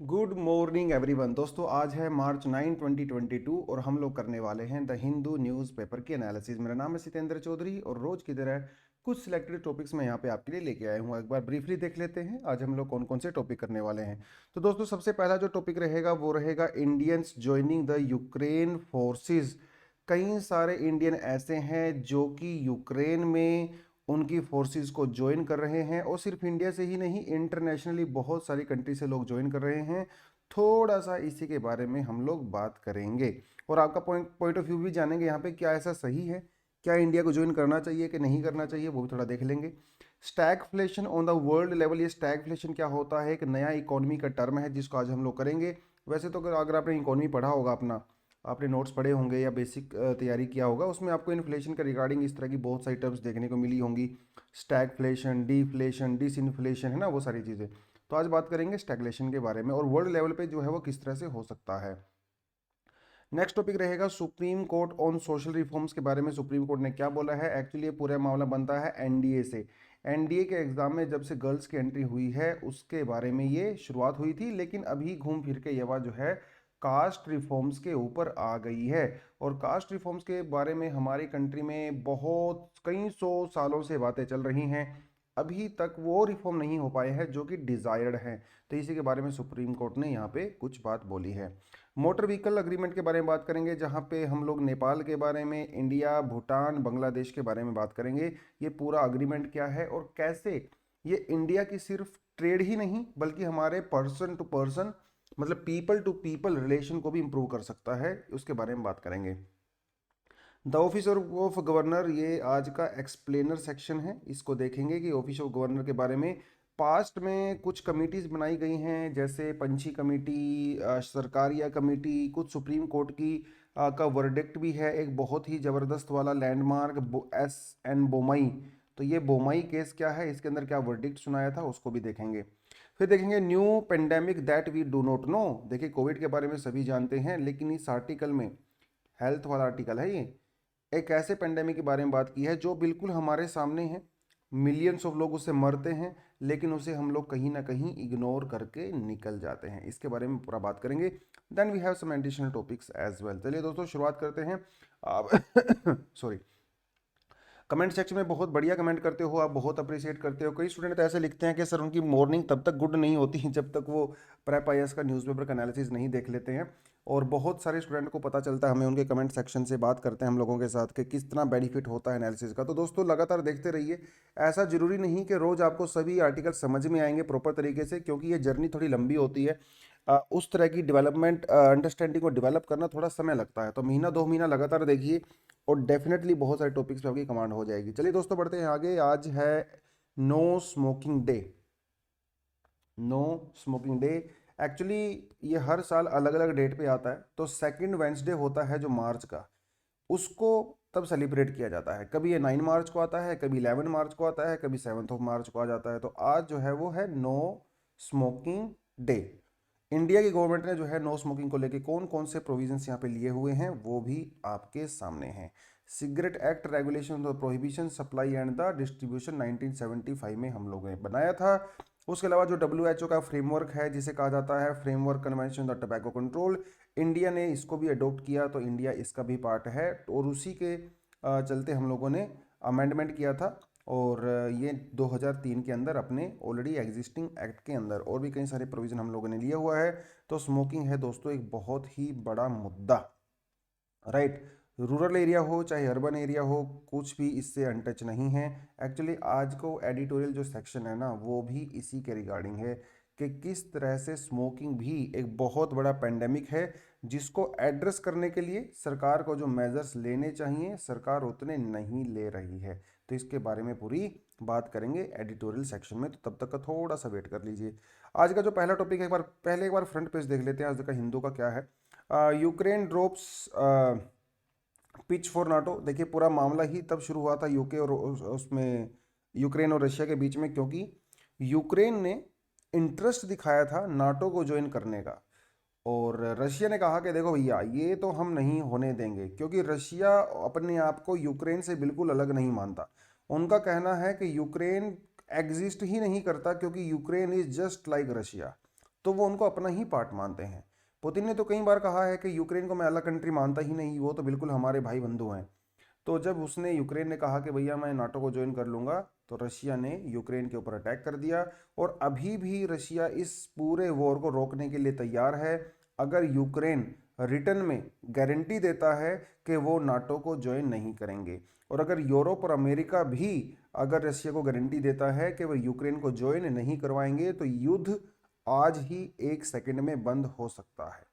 Good morning everyone. दोस्तों आज है मार्च 9 2022 और हम लोग करने वाले हैं द हिंदू न्यूज़पेपर की एनालिसिस। मेरा नाम है सितेंद्र चौधरी और रोज की तरह कुछ सिलेक्टेड टॉपिक्स मैं यहाँ पे आपके लिए लेके आया हूँ। एक बार ब्रीफली देख लेते हैं आज हम लोग कौन कौन से टॉपिक करने वाले हैं। तो दोस्तों सबसे पहला जो टॉपिक रहेगा वो रहेगा Indians joining the Ukraine forces. कई सारे इंडियन ऐसे हैं जो कि यूक्रेन में उनकी फोर्सेस को ज्वाइन कर रहे हैं और सिर्फ इंडिया से ही नहीं, इंटरनेशनली बहुत सारी कंट्री से लोग ज्वाइन कर रहे हैं। थोड़ा सा इसी के बारे में हम लोग बात करेंगे और आपका पॉइंट ऑफ व्यू भी जानेंगे यहाँ पे, क्या ऐसा सही है, क्या इंडिया को ज्वाइन करना चाहिए कि नहीं करना चाहिए, वो भी थोड़ा देख लेंगे। Stagflation on the world level, ये स्टैगफ्लेशन क्या होता है, एक नया इकोनॉमी का टर्म है जिसको आज हम लोग करेंगे। वैसे तो अगर आपने इकोनॉमी पढ़ा होगा अपना, आपने नोट्स पढ़े होंगे या बेसिक तैयारी किया होगा, उसमें आपको इन्फ्लेशन के रिगार्डिंग इस तरह की बहुत सारी टर्म्स देखने को मिली होंगी। स्टैगफ्लेशन, डीफ्लेशन, डिसइन्फ्लेशन, है ना, वो सारी चीज़ें। तो आज बात करेंगे स्टैगलेशन के बारे में और वर्ल्ड लेवल पे जो है वो किस तरह से हो सकता है। नेक्स्ट टॉपिक रहेगा supreme court on social reforms के बारे में। सुप्रीम कोर्ट ने क्या बोला है, एक्चुअली ये पूरा मामला बनता है एनडीए से। एनडीए के एग्जाम में जब से गर्ल्स की एंट्री हुई है उसके बारे में ये शुरुआत हुई थी, लेकिन अभी घूम फिर के ये बात जो है कास्ट रिफॉर्म्स के ऊपर आ गई है। और कास्ट रिफॉर्म्स के बारे में हमारी कंट्री में बहुत कई सौ सालों से बातें चल रही हैं, अभी तक वो रिफॉर्म नहीं हो पाए हैं जो कि डिजायर्ड हैं। तो इसी के बारे में सुप्रीम कोर्ट ने यहाँ पे कुछ बात बोली है। मोटर व्हीकल अग्रीमेंट के बारे में बात करेंगे, जहाँ पे हम लोग नेपाल के बारे में, इंडिया, भूटान, बांग्लादेश के बारे में बात करेंगे। ये पूरा अग्रीमेंट क्या है और कैसे ये इंडिया की सिर्फ ट्रेड ही नहीं बल्कि हमारे पर्सन टू पर्सन, मतलब पीपल टू पीपल रिलेशन को भी इम्प्रूव कर सकता है, उसके बारे में बात करेंगे। द ऑफिस ऑफ गवर्नर, ये आज का एक्सप्लेनर सेक्शन है, इसको देखेंगे कि ऑफिस ऑफ गवर्नर के बारे में पास्ट में कुछ कमिटीज़ बनाई गई हैं, जैसे पंछी कमेटी, सरकारिया कमेटी, कुछ सुप्रीम कोर्ट की का वर्डिक्ट भी है एक बहुत ही ज़बरदस्त वाला लैंडमार्क एस एन बोमई। तो ये बोमई केस क्या है, इसके अंदर क्या वर्डिक्ट सुनाया था, उसको भी देखेंगे। फिर देखेंगे new pandemic that we do not know. देखिए कोविड के बारे में सभी जानते हैं, लेकिन इस आर्टिकल में, हेल्थ वाला आर्टिकल है ये, एक ऐसे पेंडेमिक के बारे में बात की है जो बिल्कुल हमारे सामने है, मिलियंस ऑफ लोग उससे मरते हैं, लेकिन उसे हम लोग कहीं ना कहीं इग्नोर करके निकल जाते हैं। इसके बारे में पूरा बात करेंगे। Then we have some additional topics as well. चलिए दोस्तों शुरुआत करते हैं। आप सॉरी, कमेंट सेक्शन में बहुत बढ़िया कमेंट करते हो, आप बहुत अप्रिशिएट करते हो। कई स्टूडेंट तो ऐसे लिखते हैं कि सर उनकी मॉर्निंग तब तक गुड नहीं होती जब तक वो प्रेप आईएएस का न्यूज़पेपर का एनालिसिस नहीं देख लेते हैं। और बहुत सारे स्टूडेंट को पता चलता है, हमें उनके कमेंट सेक्शन से बात करते हैं हम लोगों के साथ कि किस तरह बेनिफिट होता है एनालिसिस का। तो दोस्तों लगातार देखते रहिए। ऐसा जरूरी नहीं कि रोज़ आपको सभी आर्टिकल समझ में आएंगे प्रॉपर तरीके से, क्योंकि ये जर्नी थोड़ी लंबी होती है। उस तरह की डेवलपमेंट अंडरस्टैंडिंग को डेवलप करना थोड़ा समय लगता है। तो महीना 2 महीना लगातार देखिए और डेफिनेटली बहुत सारे टॉपिक्स पे आपकी कमांड हो जाएगी। चलिए दोस्तों बढ़ते हैं आगे। आज है no smoking day. No smoking day, actually ये हर साल अलग अलग डेट पे आता है। तो सेकंड वेंसडे होता है जो मार्च का, उसको तब सेलिब्रेट किया जाता है। कभी ये 9 मार्च को आता है, कभी 11 मार्च को आता है, कभी 7 मार्च को आ जाता है। तो आज जो है वो है नो स्मोकिंग डे। इंडिया की गवर्नमेंट ने जो है नो स्मोकिंग को लेके कौन कौन से प्रोविजंस यहाँ पे लिए हुए हैं वो भी आपके सामने हैं। Cigarette act regulation the prohibition supply and the distribution 1975 में हम लोगों ने बनाया था। उसके अलावा जो डब्ल्यूएचओ का फ्रेमवर्क है जिसे कहा जाता है framework convention the tobacco control, India ने इसको भी अडोप्ट किया, तो इंडिया इसका भी पार्ट है। और उसी के चलते हम लोगों ने अमेंडमेंट किया था और ये 2003 के अंदर अपने ऑलरेडी एग्जिस्टिंग एक्ट के अंदर और भी कई सारे प्रोविज़न हम लोगों ने लिया हुआ है। तो स्मोकिंग है दोस्तों एक बहुत ही बड़ा मुद्दा, राइट। रूरल एरिया हो चाहे अर्बन एरिया हो, कुछ भी इससे अनटच नहीं है। एक्चुअली आज को एडिटोरियल जो सेक्शन है ना वो भी इसी के रिगार्डिंग है कि किस तरह से स्मोकिंग भी एक बहुत बड़ा पेंडेमिक है जिसको एड्रेस करने के लिए सरकार को जो मेजर्स लेने चाहिए सरकार उतने नहीं ले रही है। तो इसके बारे में पूरी बात करेंगे एडिटोरियल सेक्शन में, तो तब तक का थोड़ा सा वेट कर लीजिए। आज का जो पहला टॉपिक है, एक बार फ्रंट पेज देख लेते हैं आज का हिंदू का क्या है। Ukraine drops pitch for NATO. देखिए पूरा मामला ही तब शुरू हुआ था यूके और उसमें यूक्रेन और रशिया के बीच में, क्योंकि यूक्रेन ने इंटरेस्ट दिखाया था नाटो को ज्वाइन करने का और रशिया ने कहा कि देखो भैया ये तो हम नहीं होने देंगे, क्योंकि रशिया अपने आप को यूक्रेन से बिल्कुल अलग नहीं मानता। उनका कहना है कि यूक्रेन एग्जिस्ट ही नहीं करता क्योंकि Ukraine is just like Russia. तो वो उनको अपना ही पार्ट मानते हैं। पुतिन ने तो कई बार कहा है कि यूक्रेन को मैं अलग कंट्री मानता ही नहीं, वो तो बिल्कुल हमारे भाई बंधु हैं। तो जब उसने यूक्रेन ने कहा कि भैया मैं नाटो को ज्वाइन कर लूँगा, तो रशिया ने यूक्रेन के ऊपर अटैक कर दिया। और अभी भी रशिया इस पूरे वॉर को रोकने के लिए तैयार है, अगर यूक्रेन रिटर्न में गारंटी देता है कि वो नाटो को ज्वाइन नहीं करेंगे। और अगर यूरोप और अमेरिका भी अगर रशिया को गारंटी देता है कि वो यूक्रेन को ज्वाइन नहीं करवाएंगे, तो युद्ध आज ही 1 सेकंड में बंद हो सकता है।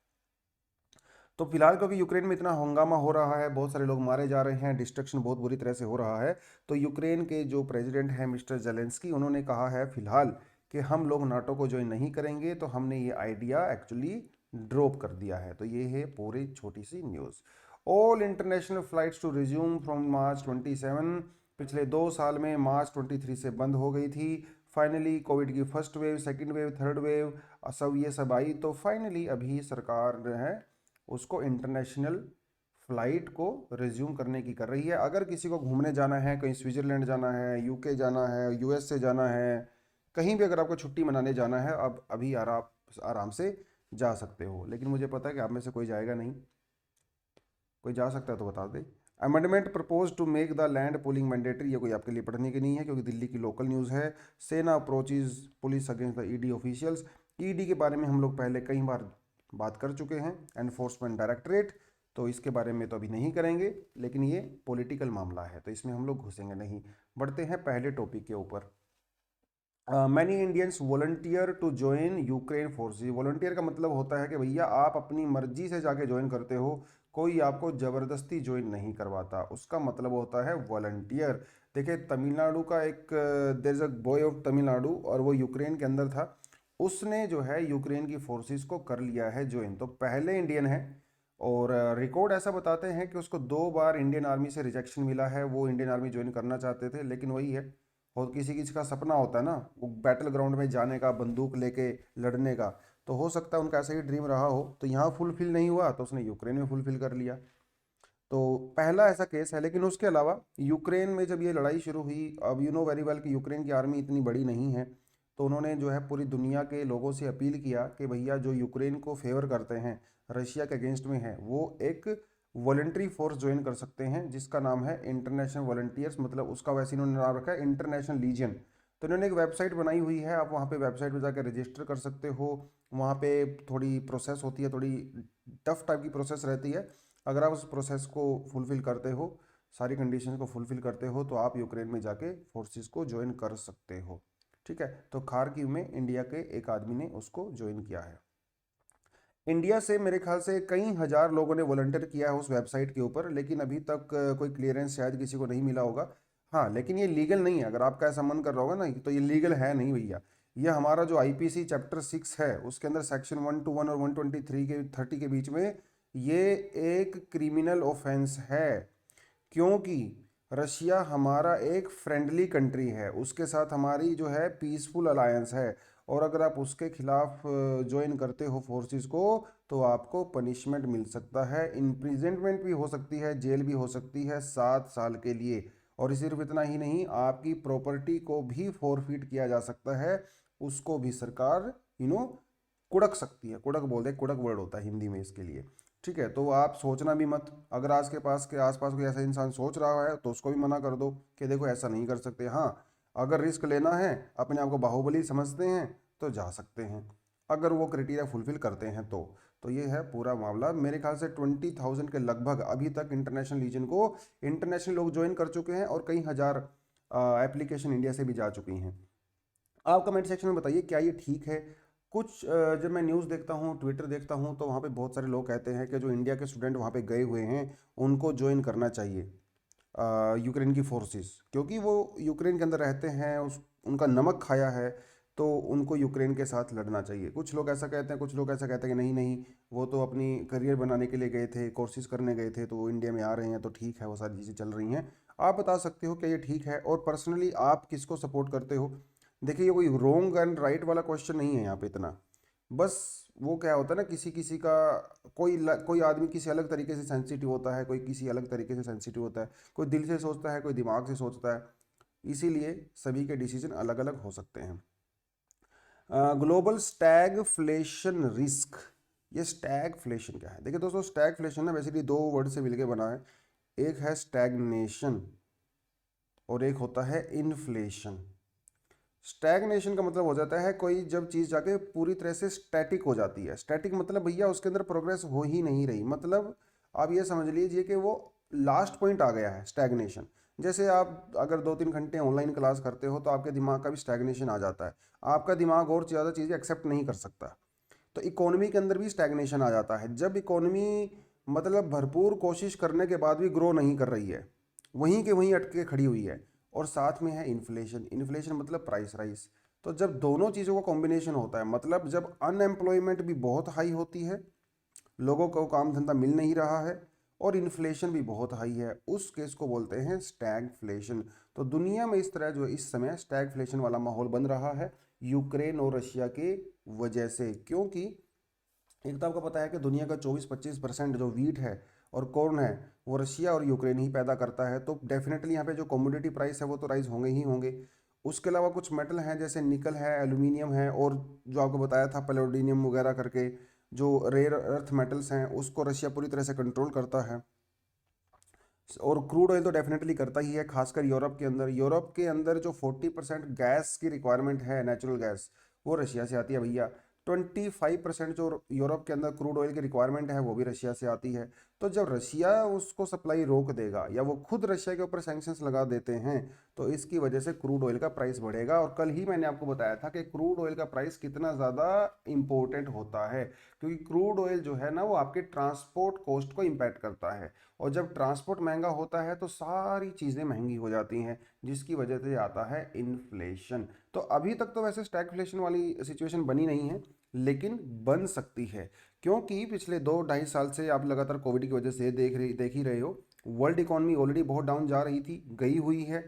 तो फिलहाल क्योंकि यूक्रेन में इतना हंगामा हो रहा है, बहुत सारे लोग मारे जा रहे हैं, डिस्ट्रक्शन बहुत बुरी तरह से हो रहा है, तो यूक्रेन के जो प्रेसिडेंट हैं मिस्टर जेलेंस्की, उन्होंने कहा है फिलहाल कि हम लोग नाटो को ज्वाइन नहीं करेंगे। तो हमने ये आइडिया एक्चुअली ड्रॉप कर दिया है। तो ये है पूरी छोटी सी news. All international flights to resume from March 27। पिछले 2 साल में मार्च 23 से बंद हो गई थी। फाइनली कोविड की first wave, second wave, third wave, सब ये सब आई, तो फाइनली अभी सरकार जो है उसको इंटरनेशनल फ्लाइट को रिज्यूम करने की कर रही है। अगर किसी को घूमने जाना है, कहीं स्विट्ज़रलैंड जाना है, यूके जाना है, यूएस से जाना है, कहीं भी अगर आपको छुट्टी मनाने जाना है, अब अभी आराम से जा सकते हो। लेकिन मुझे पता है कि आप में से कोई जाएगा नहीं। कोई जा सकता है तो बता दे। Amendment propose to make the land pooling mandatory, ये कोई आपके लिए पढ़ने की नहीं है क्योंकि दिल्ली की लोकल न्यूज़ है। सेना approaches police against the ED officials. ED के बारे में हम लोग पहले कई बार बात कर चुके हैं, एनफोर्समेंट डायरेक्टरेट, तो इसके बारे में तो अभी नहीं करेंगे। लेकिन ये पॉलिटिकल मामला है तो इसमें हम लोग घुसेंगे नहीं। बढ़ते हैं पहले टॉपिक के ऊपर। Many Indians volunteer to join Ukraine forces. Volunteer का मतलब होता है कि भैया आप अपनी मर्जी से जाके ज्वाइन करते हो, कोई आपको ज़बरदस्ती ज्वाइन नहीं करवाता, उसका मतलब होता है वॉलंटियर। देखिए तमिलनाडु का एक there is a boy of Tamil Nadu, और वो यूक्रेन के अंदर था, उसने जो है यूक्रेन की फोर्सेस को कर लिया है ज्वाइन, तो पहले इंडियन है। और रिकॉर्ड ऐसा बताते हैं कि उसको 2 बार इंडियन आर्मी से रिजेक्शन मिला है, वो इंडियन आर्मी ज्वाइन करना चाहते थे, लेकिन वही है, और किसी किसी का सपना होता है ना वो बैटल ग्राउंड में जाने का, बंदूक लेके लड़ने का, तो हो सकता है उनका ऐसा ही ड्रीम रहा हो, तो यहाँ फुलफिल नहीं हुआ तो उसने यूक्रेन में फुलफिल कर लिया। तो पहला ऐसा केस है। लेकिन उसके अलावा यूक्रेन में जब ये लड़ाई शुरू हुई, अब यू नो वेरी वेल कि यूक्रेन की आर्मी इतनी बड़ी नहीं है, तो उन्होंने जो है पूरी दुनिया के लोगों से अपील किया कि भैया जो यूक्रेन को फेवर करते हैं, रशिया के अगेंस्ट में है, वो एक वॉलंटरी फोर्स ज्वाइन कर सकते हैं जिसका नाम है इंटरनेशनल वॉलंटियर्स, मतलब उसका वैसे इन्होंने नाम रखा है इंटरनेशनल लीजियन। तो इन्होंने एक वेबसाइट बनाई हुई है, आप वहाँ पे वेबसाइट पे जाकर रजिस्टर कर सकते हो। वहाँ पे थोड़ी प्रोसेस होती है, थोड़ी टफ टाइप की प्रोसेस रहती है। अगर आप उस प्रोसेस को फुलफ़िल करते हो, सारी कंडीशंस को फुलफ़िल करते हो, तो आप यूक्रेन में जाके फोर्सेस को ज्वाइन कर सकते हो। ठीक है, तो खार्किव में इंडिया के एक आदमी ने उसको ज्वाइन किया है। इंडिया से मेरे ख्याल से कई हज़ार लोगों ने वॉलंटियर किया है उस वेबसाइट के ऊपर, लेकिन अभी तक कोई क्लियरेंस शायद किसी को नहीं मिला होगा। हाँ, लेकिन ये लीगल नहीं है। अगर आपका ऐसा मन कर रहा होगा ना, तो ये लीगल है नहीं भैया। ये हमारा जो आईपीसी चैप्टर 6 है उसके अंदर सेक्शन 121 और 123 के 30 के बीच में ये एक क्रिमिनल ऑफेंस है, क्योंकि रशिया हमारा एक फ्रेंडली कंट्री है, उसके साथ हमारी जो है पीसफुल अलायंस है, और अगर आप उसके खिलाफ ज्वाइन करते हो फोर्सेस को, तो आपको पनिशमेंट मिल सकता है, इम्प्रिजनमेंट भी हो सकती है, जेल भी हो सकती है 7 साल के लिए। और सिर्फ इतना ही नहीं, आपकी प्रॉपर्टी को भी फॉरफिट किया जा सकता है, उसको भी सरकार कुड़क सकती है। कुड़क बोलते हैं, कुड़क वर्ड होता है हिंदी में इसके लिए। ठीक है, तो आप सोचना भी मत। अगर आज के पास के आसपास कोई ऐसा इंसान सोच रहा है तो उसको भी मना कर दो कि देखो ऐसा नहीं कर सकते। हाँ, अगर रिस्क लेना है, अपने आप को बाहुबली समझते हैं, तो जा सकते हैं, अगर वो क्राइटेरिया फुलफिल करते हैं तो ये है पूरा मामला। मेरे ख्याल से 20,000 के लगभग अभी तक इंटरनेशनल लीजन को इंटरनेशनल लोग ज्वाइन कर चुके हैं, और कई हज़ार एप्लीकेशन इंडिया से भी जा चुकी हैं। आप कमेंट सेक्शन में बताइए क्या ये ठीक है। कुछ जब मैं न्यूज़ देखता हूँ, ट्विटर देखता हूँ, तो वहाँ पे बहुत सारे लोग कहते हैं कि जो इंडिया के स्टूडेंट वहाँ पे गए हुए हैं उनको ज्वाइन करना चाहिए यूक्रेन की फोर्सेस, क्योंकि वो यूक्रेन के अंदर रहते हैं, उस उनका नमक खाया है, तो उनको यूक्रेन के साथ लड़ना चाहिए। कुछ लोग ऐसा कहते हैं, कुछ लोग ऐसा कहते हैं कि नहीं नहीं, वो तो अपनी करियर बनाने के लिए गए थे, कोर्सेज करने गए थे, तो वो इंडिया में आ रहे हैं तो ठीक है, वो सारी चीज़ें चल रही हैं। आप बता सकते हो क्या ये ठीक है, और पर्सनली आप किसको सपोर्ट करते हो। देखिए ये कोई रोंग एंड राइट वाला क्वेश्चन नहीं है यहाँ पे इतना, बस वो क्या होता है ना, किसी किसी का कोई आदमी किसी अलग तरीके से सेंसिटिव होता है, कोई किसी अलग तरीके से सेंसिटिव होता है, कोई दिल से सोचता है, कोई दिमाग से सोचता है, इसीलिए सभी के डिसीजन अलग अलग हो सकते हैं। Global stagflation risk. ये स्टैगफ्लेशन क्या है? देखिए दोस्तों, स्टैगफ्लेशन ना बेसिकली दो वर्ड से मिलके बना है। एक है स्टैग्नेशन और एक होता है इन्फ्लेशन। स्टैग्नेशन का मतलब हो जाता है कोई जब चीज़ जाके पूरी तरह से स्टैटिक हो जाती है। स्टैटिक मतलब भैया उसके अंदर प्रोग्रेस हो ही नहीं रही, मतलब आप ये समझ लीजिए कि वो लास्ट पॉइंट आ गया है, स्टैग्नेशन। जैसे आप अगर 2-3 घंटे ऑनलाइन क्लास करते हो तो आपके दिमाग का भी स्टैग्नेशन आ जाता है, आपका दिमाग और ज़्यादा चीज़ें एक्सेप्ट नहीं कर सकता। तो इकोनॉमी के अंदर भी स्टैग्नेशन आ जाता है, जब इकोनॉमी मतलब भरपूर कोशिश करने के बाद भी ग्रो नहीं कर रही है, वहीं के वहीं अटके खड़ी हुई है। और साथ में है इन्फ्लेशन। इन्फ्लेशन मतलब प्राइस राइज। तो जब दोनों चीज़ों का कॉम्बिनेशन होता है, मतलब जब अनएम्प्लॉयमेंट भी बहुत हाई होती है, लोगों को काम धंधा मिल नहीं रहा है, और इन्फ्लेशन भी बहुत हाई है, उस केस को बोलते हैं स्टैगफ्लेशन। तो दुनिया में इस तरह जो इस समय स्टैगफ्लेशन वाला माहौल बन रहा है यूक्रेन और रशिया के वजह से। क्योंकि एक तो आपको पता है कि दुनिया का 24-25% जो वीट है और कॉर्न है वो रशिया और यूक्रेन ही पैदा करता है। तो डेफिनेटली यहाँ पे जो कमोडिटी प्राइस है वो तो राइज होंगे ही होंगे। उसके अलावा कुछ मेटल हैं जैसे निकल है, एल्यूमिनियम है, और जो आपको बताया था पैलेडियम वगैरह करके जो रेयर अर्थ मेटल्स हैं उसको रशिया पूरी तरह से कंट्रोल करता है। और क्रूड ऑयल तो डेफिनेटली करता ही है, खासकर यूरोप के अंदर। यूरोप के अंदर जो 40% गैस की रिक्वायरमेंट है, नेचुरल गैस, वो रशिया से आती है भैया। 25% जो यूरोप के अंदर क्रूड ऑयल की रिक्वायरमेंट है वो भी रशिया से आती है। तो जब रशिया उसको सप्लाई रोक देगा या वो खुद रशिया के ऊपर सैंक्शंस लगा देते हैं तो इसकी वजह से क्रूड ऑयल का प्राइस बढ़ेगा। और कल ही मैंने आपको बताया था कि क्रूड ऑयल का प्राइस कितना ज़्यादा इंपॉर्टेंट होता है, क्योंकि क्रूड ऑयल जो है ना वो आपके ट्रांसपोर्ट कॉस्ट को इम्पैक्ट करता है। और जब ट्रांसपोर्ट महंगा होता है तो सारी चीज़ें महंगी हो जाती हैं, जिसकी वजह से आता है इन्फ्लेशन। तो अभी तक तो वैसे स्टैगफ्लेशन वाली सिचुएशन बनी नहीं है, लेकिन बन सकती है। क्योंकि पिछले 2-2.5 साल से आप लगातार कोविड की वजह से देख ही रहे हो, वर्ल्ड इकॉनमी ऑलरेडी बहुत डाउन जा रही थी, गई हुई है,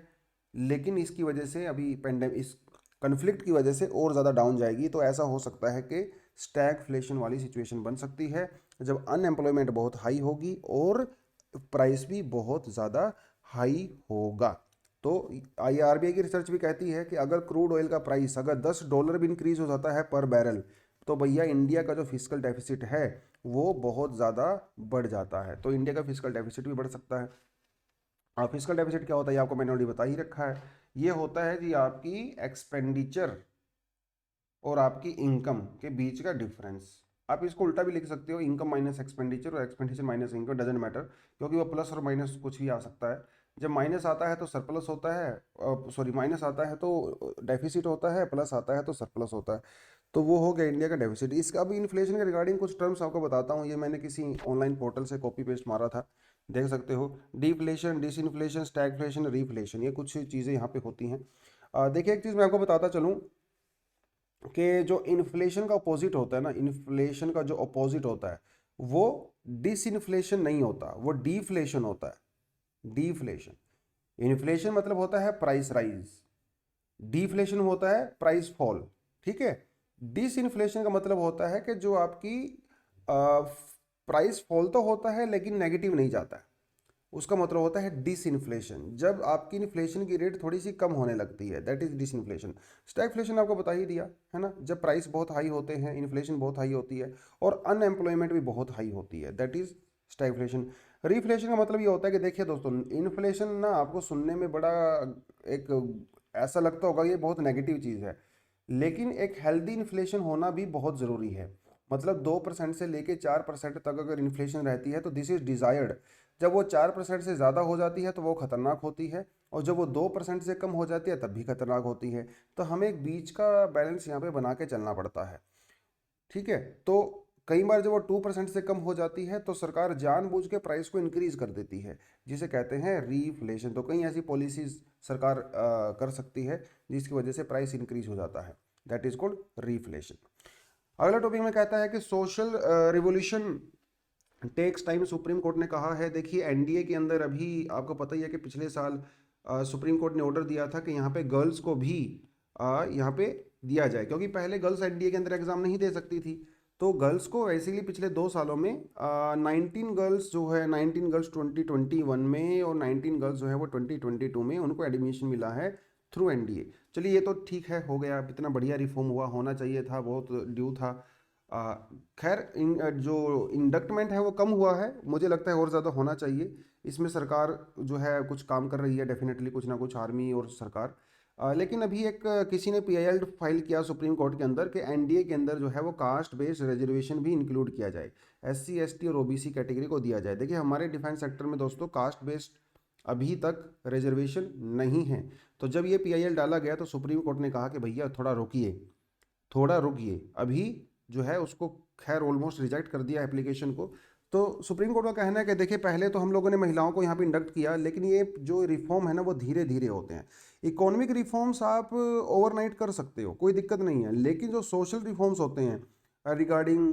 लेकिन इसकी वजह से अभी पेंडेमिक, इस कन्फ्लिक्ट की वजह से और ज़्यादा डाउन जाएगी। तो ऐसा हो सकता है कि स्टैगफ्लेशन वाली सिचुएशन बन सकती है, जब अनएम्प्लॉयमेंट बहुत हाई होगी और प्राइस भी बहुत ज़्यादा हाई होगा। तो आरबीआई की रिसर्च भी कहती है कि अगर क्रूड ऑयल का प्राइस अगर $10 भी इंक्रीज हो जाता है पर बैरल, तो भैया इंडिया का जो फिजिकल डेफिसिट है वो बहुत ज़्यादा बढ़ जाता है। तो इंडिया का फिजिकल डेफिसिट भी बढ़ सकता है। और फिजिकल डेफिसिट क्या होता है, ये आपको मैंने ऑलरेडी बता ही रखा है। ये होता है जी आपकी एक्सपेंडिचर और आपकी इनकम के बीच का डिफरेंस। आप इसको उल्टा भी लिख सकते हो, इनकम माइनस एक्सपेंडिचर और expenditure minus income, doesn't matter, क्योंकि वो प्लस और माइनस कुछ भी आ सकता है। जब माइनस आता है तो सरप्लस होता है, सॉरी माइनस आता है तो डेफिसिट होता है, प्लस आता है तो सरप्लस होता है। तो वो हो गया इंडिया का डेफिसिट। इसका अभी इन्फ्लेशन के रिगार्डिंग कुछ टर्म्स आपको बताता हूँ, ये मैंने किसी ऑनलाइन पोर्टल से कॉपी पेस्ट मारा था, देख सकते हो। डिफ्लेशन, डिसइन्फ्लेशन, स्टैगफ्लेशन, रीफ्लेशन, ये कुछ चीज़ें यहाँ पे होती हैं। देखिए एक चीज़ मैं आपको बताता चलूँ कि जो इन्फ्लेशन का अपोजिट होता है ना, इन्फ्लेशन का जो अपोजिट होता है वो डिसइन्फ्लेशन नहीं होता, वो डीफ्लेशन होता है। डीफ्लेशन, इन्फ्लेशन मतलब होता है प्राइस राइज, डीफ्लेशन होता है प्राइस फॉल, ठीक है। डिसइन्फ्लेशन का मतलब होता है कि जो आपकी प्राइस फॉल तो होता है लेकिन नेगेटिव नहीं जाता है, उसका मतलब होता है डिसइन्फ्लेशन। जब आपकी इन्फ्लेशन की रेट थोड़ी सी कम होने लगती है, दैट इज डिसइन्फ्लेशन। स्टैगफ्लेशन आपको बता ही दिया है ना, जब प्राइस बहुत हाई होते हैं, इन्फ्लेशन बहुत हाई होती है और अनएम्प्लॉयमेंट भी बहुत हाई होती है, दैट इज स्टैगफ्लेशन। रिफ्लेशन का मतलब ये होता है कि देखिए दोस्तों, इन्फ्लेशन ना आपको सुनने में बड़ा एक ऐसा लगता होगा ये बहुत नेगेटिव चीज़ है, लेकिन एक हेल्दी इन्फ्लेशन होना भी बहुत ज़रूरी है। मतलब 2% से लेके 4% तक अगर इन्फ्लेशन रहती है तो दिस इज़ डिज़ायर्ड। जब वो 4% से ज़्यादा हो जाती है तो वो खतरनाक होती है, और जब वो 2% से कम हो जाती है तब भी खतरनाक होती है। तो हमें एक बीच का बैलेंस यहाँ पे बना के चलना पड़ता है, ठीक है। तो कई बार जब वो 2% से कम हो जाती है तो सरकार जानबूझ के प्राइस को इंक्रीज कर देती है, जिसे कहते हैं रीफ्लेशन। तो कई ऐसी पॉलिसीज सरकार कर सकती है जिसकी वजह से प्राइस इंक्रीज हो जाता है, दैट इज कॉल्ड रीफ्लेशन। अगला टॉपिक में कहता है कि social revolution takes time, supreme court ने कहा है। देखिए एनडीए के अंदर अभी आपको पता ही है कि पिछले साल सुप्रीम कोर्ट ने ऑर्डर दिया था कि यहाँ पे गर्ल्स को भी यहाँ पे दिया जाए, क्योंकि पहले गर्ल्स एनडीए के अंदर एग्जाम नहीं दे सकती थी। तो गर्ल्स को बेसिकली पिछले 2 सालों में 19 गर्ल्स जो है, 19 गर्ल्स 2021 में और 19 गर्ल्स जो है वो 2022 में उनको एडमिशन मिला है थ्रू एनडीए। चलिए ये तो ठीक है, हो गया, इतना बढ़िया रिफॉर्म हुआ, होना चाहिए था, बहुत ड्यू था। आ, खैर जो इंडक्टमेंट है वो कम हुआ है, मुझे लगता है और ज़्यादा होना चाहिए। इसमें सरकार जो है कुछ काम कर रही है डेफिनेटली, कुछ ना कुछ, आर्मी और सरकार। लेकिन अभी एक किसी ने पीआईएल फाइल किया सुप्रीम कोर्ट के अंदर कि एनडीए के अंदर जो है वो कास्ट बेस्ड रिजर्वेशन भी इंक्लूड किया जाए, एससी एसटी और ओबीसी कैटेगरी को दिया जाए। देखिए हमारे डिफेंस सेक्टर में दोस्तों कास्ट बेस्ड अभी तक रिजर्वेशन नहीं है। तो जब ये पीआईएल डाला गया तो सुप्रीम कोर्ट ने कहा कि भैया थोड़ा रुकिए, थोड़ा रुकिए, अभी जो है उसको खैर ऑलमोस्ट रिजेक्ट कर दिया एप्लीकेशन को। तो सुप्रीम कोर्ट का कहना है कि देखिए पहले तो हम लोगों ने महिलाओं को यहाँ पे इंडक्ट किया, लेकिन ये जो रिफॉर्म है ना वो धीरे धीरे होते हैं। इकोनॉमिक रिफॉर्म्स आप ओवरनाइट कर सकते हो, कोई दिक्कत नहीं है, लेकिन जो सोशल रिफॉर्म्स होते हैं regarding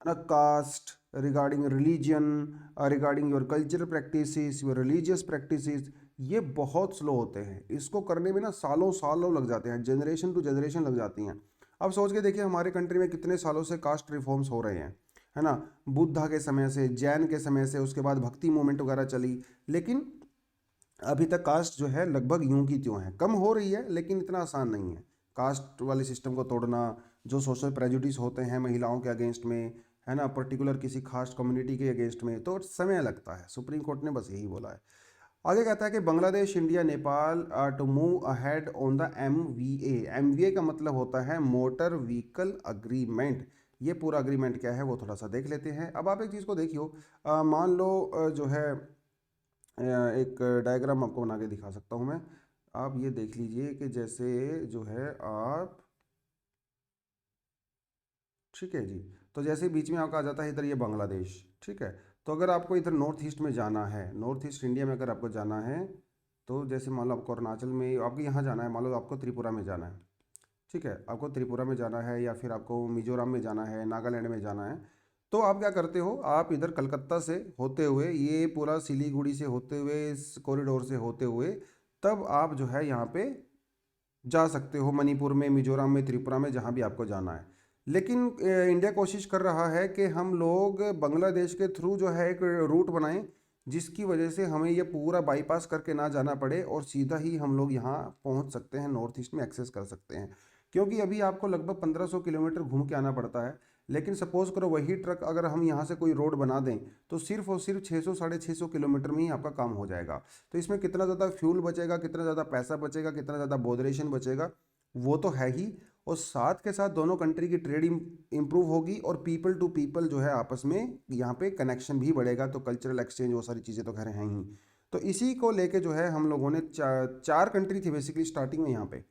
caste, regarding religion, regarding your cultural practices, your religious practices, ये बहुत स्लो होते हैं। इसको करने में ना सालों सालों लग जाते हैं, जनरेशन टू जनरेशन लग जाती हैं। अब सोच के देखिए हमारे कंट्री में कितने सालों से कास्ट रिफॉर्म्स हो रहे हैं, है ना। बुद्धा के समय से, जैन के समय से, उसके बाद भक्ति मूवमेंट वगैरह चली, लेकिन अभी तक कास्ट जो है लगभग यूं की त्यों है, कम हो रही है लेकिन इतना आसान नहीं है कास्ट वाले सिस्टम को तोड़ना। जो सोशल प्रेजुडिस होते हैं महिलाओं के अगेंस्ट में, है ना, पर्टिकुलर किसी खास कम्युनिटी के अगेंस्ट में, तो समय लगता है। सुप्रीम कोर्ट ने बस यही बोला है। आगे कहता है कि Bangladesh, India, Nepal to move ahead on the MVA. MVA का मतलब होता है मोटर व्हीकल अग्रीमेंट। ये पूरा अग्रीमेंट क्या है वो थोड़ा सा देख लेते हैं। अब आप एक चीज़ को देखियो, मान लो जो है एक डायग्राम आपको बना के दिखा सकता हूँ मैं। आप ये देख लीजिए कि जैसे जो है आप, ठीक है जी, तो जैसे बीच में आपका आ जाता है इधर ये बांग्लादेश, ठीक है। तो अगर आपको इधर नॉर्थ ईस्ट में जाना है, नॉर्थ ईस्ट इंडिया में अगर आपको जाना है, तो जैसे मान लो आपको अरुणाचल में, आपको यहाँ जाना है, मान लो आपको त्रिपुरा में जाना है, ठीक है, आपको त्रिपुरा में जाना है या फिर आपको मिजोरम में जाना है, नागालैंड में जाना है, तो आप क्या करते हो, आप इधर कलकत्ता से होते हुए, ये पूरा सिलीगुड़ी से होते हुए, इस कॉरिडोर से होते हुए, तब आप जो है यहाँ पे जा सकते हो, मणिपुर में, मिजोरम में, त्रिपुरा में, जहाँ भी आपको जाना है। लेकिन इंडिया कोशिश कर रहा है कि हम लोग बांग्लादेश के थ्रू जो है एक रूट बनाएं, जिसकी वजह से हमें ये पूरा बाईपास करके ना जाना पड़े और सीधा ही हम लोग यहाँ पहुँच सकते हैं, नॉर्थ ईस्ट में एक्सेस कर सकते हैं। क्योंकि अभी आपको लगभग 1500 किलोमीटर घूम के आना पड़ता है। लेकिन सपोज करो वही ट्रक अगर हम यहाँ से कोई रोड बना दें, तो सिर्फ और सिर्फ 600 650 किलोमीटर में ही आपका काम हो जाएगा। तो इसमें कितना ज़्यादा फ्यूल बचेगा, कितना ज़्यादा पैसा बचेगा, कितना ज़्यादा बॉडरेशन बचेगा, वो तो है ही। और साथ के साथ दोनों कंट्री की ट्रेड इंप्रूव होगी और पीपल टू पीपल जो है आपस में यहाँ पे कनेक्शन भी बढ़ेगा। तो कल्चरल एक्सचेंज, वो सारी चीज़ें तो खैर हैं ही। तो इसी को लेके जो है हम लोगों ने चार कंट्री थी बेसिकली स्टार्टिंग में यहाँ पे,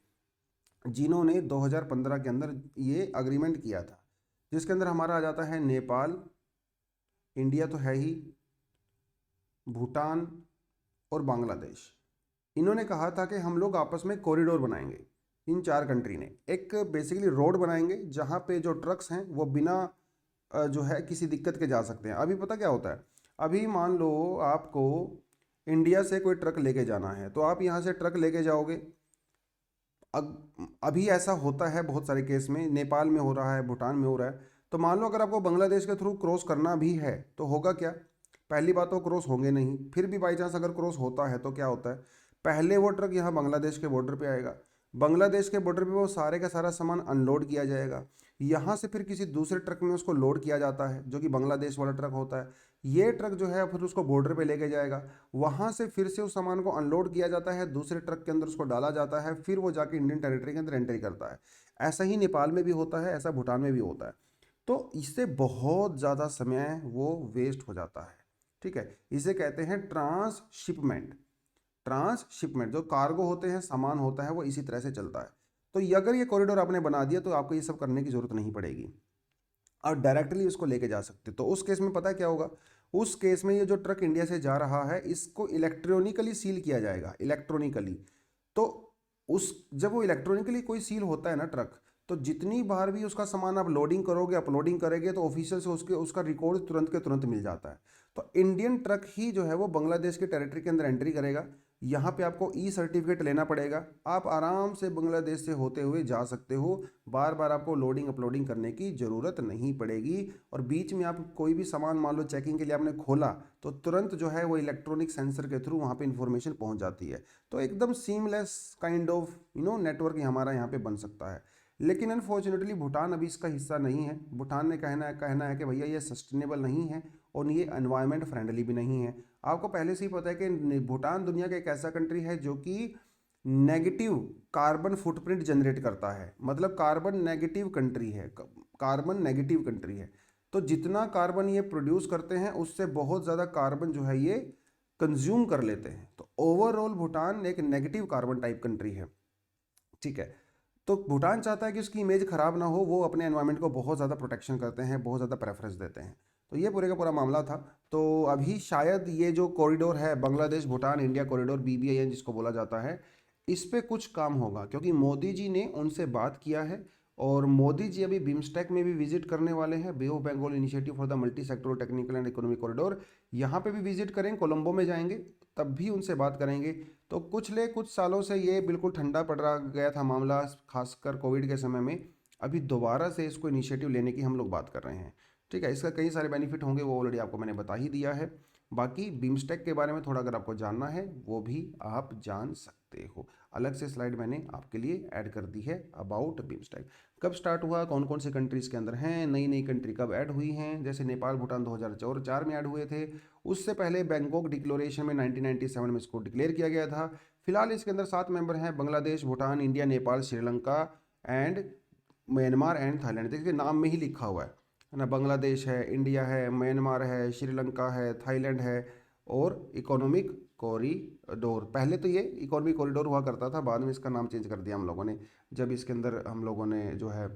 जिन्होंने 2015 के अंदर ये अग्रीमेंट किया था, जिसके अंदर हमारा आ जाता है नेपाल, इंडिया तो है ही, भूटान और बांग्लादेश। इन्होंने कहा था कि हम लोग आपस में कॉरिडोर बनाएंगे, इन चार कंट्री ने एक बेसिकली रोड बनाएंगे जहाँ पे जो ट्रक्स हैं वो बिना जो है किसी दिक्कत के जा सकते हैं। अभी पता क्या होता है, अभी मान लो आपको इंडिया से कोई ट्रक लेके जाना है, तो आप यहाँ से ट्रक लेके जाओगे। अभी ऐसा होता है बहुत सारे केस में, नेपाल में हो रहा है, भूटान में हो रहा है। तो मान लो अगर आपको बांग्लादेश के थ्रू क्रॉस करना भी है तो होगा क्या, पहली बात तो क्रॉस होंगे नहीं, फिर भी बाई चांस अगर क्रॉस होता है तो क्या होता है, पहले वो ट्रक यहाँ बांग्लादेश के बॉर्डर पे आएगा, बांग्लादेश के बॉर्डर पे वो सारे का सारा सामान अनलोड किया जाएगा, यहाँ से फिर किसी दूसरे ट्रक में उसको लोड किया जाता है जो कि बांग्लादेश वाला ट्रक होता है। ये ट्रक जो है फिर उसको बॉर्डर पे लेके जाएगा, वहाँ से फिर से उस सामान को अनलोड किया जाता है, दूसरे ट्रक के अंदर उसको डाला जाता है, फिर वो जाके इंडियन टेरिटरी के अंदर एंट्री करता है। ऐसा ही नेपाल में भी होता है, ऐसा भूटान में भी होता है। तो इससे बहुत ज़्यादा समय वो वेस्ट हो जाता है, ठीक है। इसे कहते हैं ट्रांसशिपमेंट। ट्रांसशिपमेंट, जो कार्गो होते हैं, सामान होता है, वो इसी तरह से चलता है। तो अगर ये कॉरिडोर आपने बना दिया तो आपको ये सब करने की जरूरत नहीं पड़ेगी, और डायरेक्टली उसको लेके जा सकते। तो उस केस में पता है क्या होगा, उस केस में ये जो ट्रक इंडिया से जा रहा है इसको इलेक्ट्रॉनिकली सील किया जाएगा, इलेक्ट्रॉनिकली। तो उस जब वो इलेक्ट्रॉनिकली कोई सील होता है ना ट्रक, तो जितनी बार भी उसका सामान आप लोडिंग करोगे, अपलोडिंग करेंगे, तो ऑफिशियल से उसका रिकॉर्ड तुरंत के तुरंत मिल जाता है। तो इंडियन ट्रक ही जो है वो बांग्लादेश के टेरिटरी के अंदर एंट्री करेगा, यहाँ पे आपको ई सर्टिफिकेट लेना पड़ेगा। आप आराम से बांग्लादेश से होते हुए जा सकते हो, बार बार आपको लोडिंग अपलोडिंग करने की ज़रूरत नहीं पड़ेगी। और बीच में आप कोई भी सामान मान लो चेकिंग के लिए आपने खोला तो तुरंत जो है वो इलेक्ट्रॉनिक सेंसर के थ्रू वहाँ पे इंफॉर्मेशन पहुँच जाती है। तो एकदम सीमलेस काइंड ऑफ नेटवर्क हमारा यहाँ पे बन सकता है। लेकिन अनफॉर्चुनेटली भूटान अभी इसका हिस्सा नहीं है। भूटान ने कहना है कि भैया ये सस्टेनेबल नहीं है और ये एनवायरनमेंट फ्रेंडली भी नहीं है। आपको पहले से ही पता है कि भूटान दुनिया का एक ऐसा कंट्री है जो कि नेगेटिव कार्बन फुटप्रिंट जनरेट करता है, मतलब कार्बन नेगेटिव कंट्री है, कार्बन नेगेटिव कंट्री है। तो जितना कार्बन ये प्रोड्यूस करते हैं उससे बहुत ज़्यादा कार्बन जो है ये कंज्यूम कर लेते हैं। तो ओवरऑल भूटान एक नेगेटिव कार्बन टाइप कंट्री है, ठीक है। तो भूटान चाहता है कि उसकी इमेज खराब ना हो, वो अपने एनवायरनमेंट को बहुत ज़्यादा प्रोटेक्शन करते हैं, बहुत ज़्यादा प्रेफरेंस देते हैं। तो ये पूरे का पूरा मामला था। तो अभी शायद ये जो कॉरिडोर है Bangladesh Bhutan India corridor BBIN जिसको बोला जाता है, इस पे कुछ काम होगा क्योंकि मोदी जी ने उनसे बात किया है। और मोदी जी अभी बिम्स्टेक में भी विजिट करने वाले हैं, bay of Bengal initiative for the multi sectoral technical and economic corridor, यहाँ पे भी विजिट करें, कोलंबो में जाएंगे, तब भी उनसे बात करेंगे। तो कुछ सालों से ये बिल्कुल ठंडा पड़ रहा गया था मामला, खासकर कोविड के समय में। अभी दोबारा से इसको इनिशिएटिव लेने की हम लोग बात कर रहे हैं, ठीक है। इसका कई सारे बेनिफिट होंगे, वो ऑलरेडी आपको मैंने बता ही दिया है। बाकी बिम्स्टेक के बारे में थोड़ा अगर आपको जानना है वो भी आप जान सकते हो। अलग से स्लाइड मैंने आपके लिए ऐड कर दी है अबाउट बिम्स्टेक। कब स्टार्ट हुआ, कौन कौन से कंट्रीज़ के अंदर हैं, नई नई कंट्री कब ऐड हुई हैं, जैसे नेपाल भूटान 2004 में ऐड हुए थे। उससे पहले बैंकॉक डिक्लेरेशन में 1997 में इसको डिक्लेयर किया गया था। फिलहाल इसके अंदर 7 मेंबर हैं, Bangladesh Bhutan India Nepal Sri Lanka and Myanmar and Thailand. देखिए नाम में ही लिखा हुआ है ना, बांग्लादेश है, इंडिया है, म्यांमार है, श्रीलंका है, थाईलैंड है और इकोनॉमिक कॉरिडोर। पहले तो ये इकोनॉमिक कॉरिडोर हुआ करता था, बाद में इसका नाम चेंज कर दिया हम लोगों ने, जब इसके अंदर हम लोगों ने जो है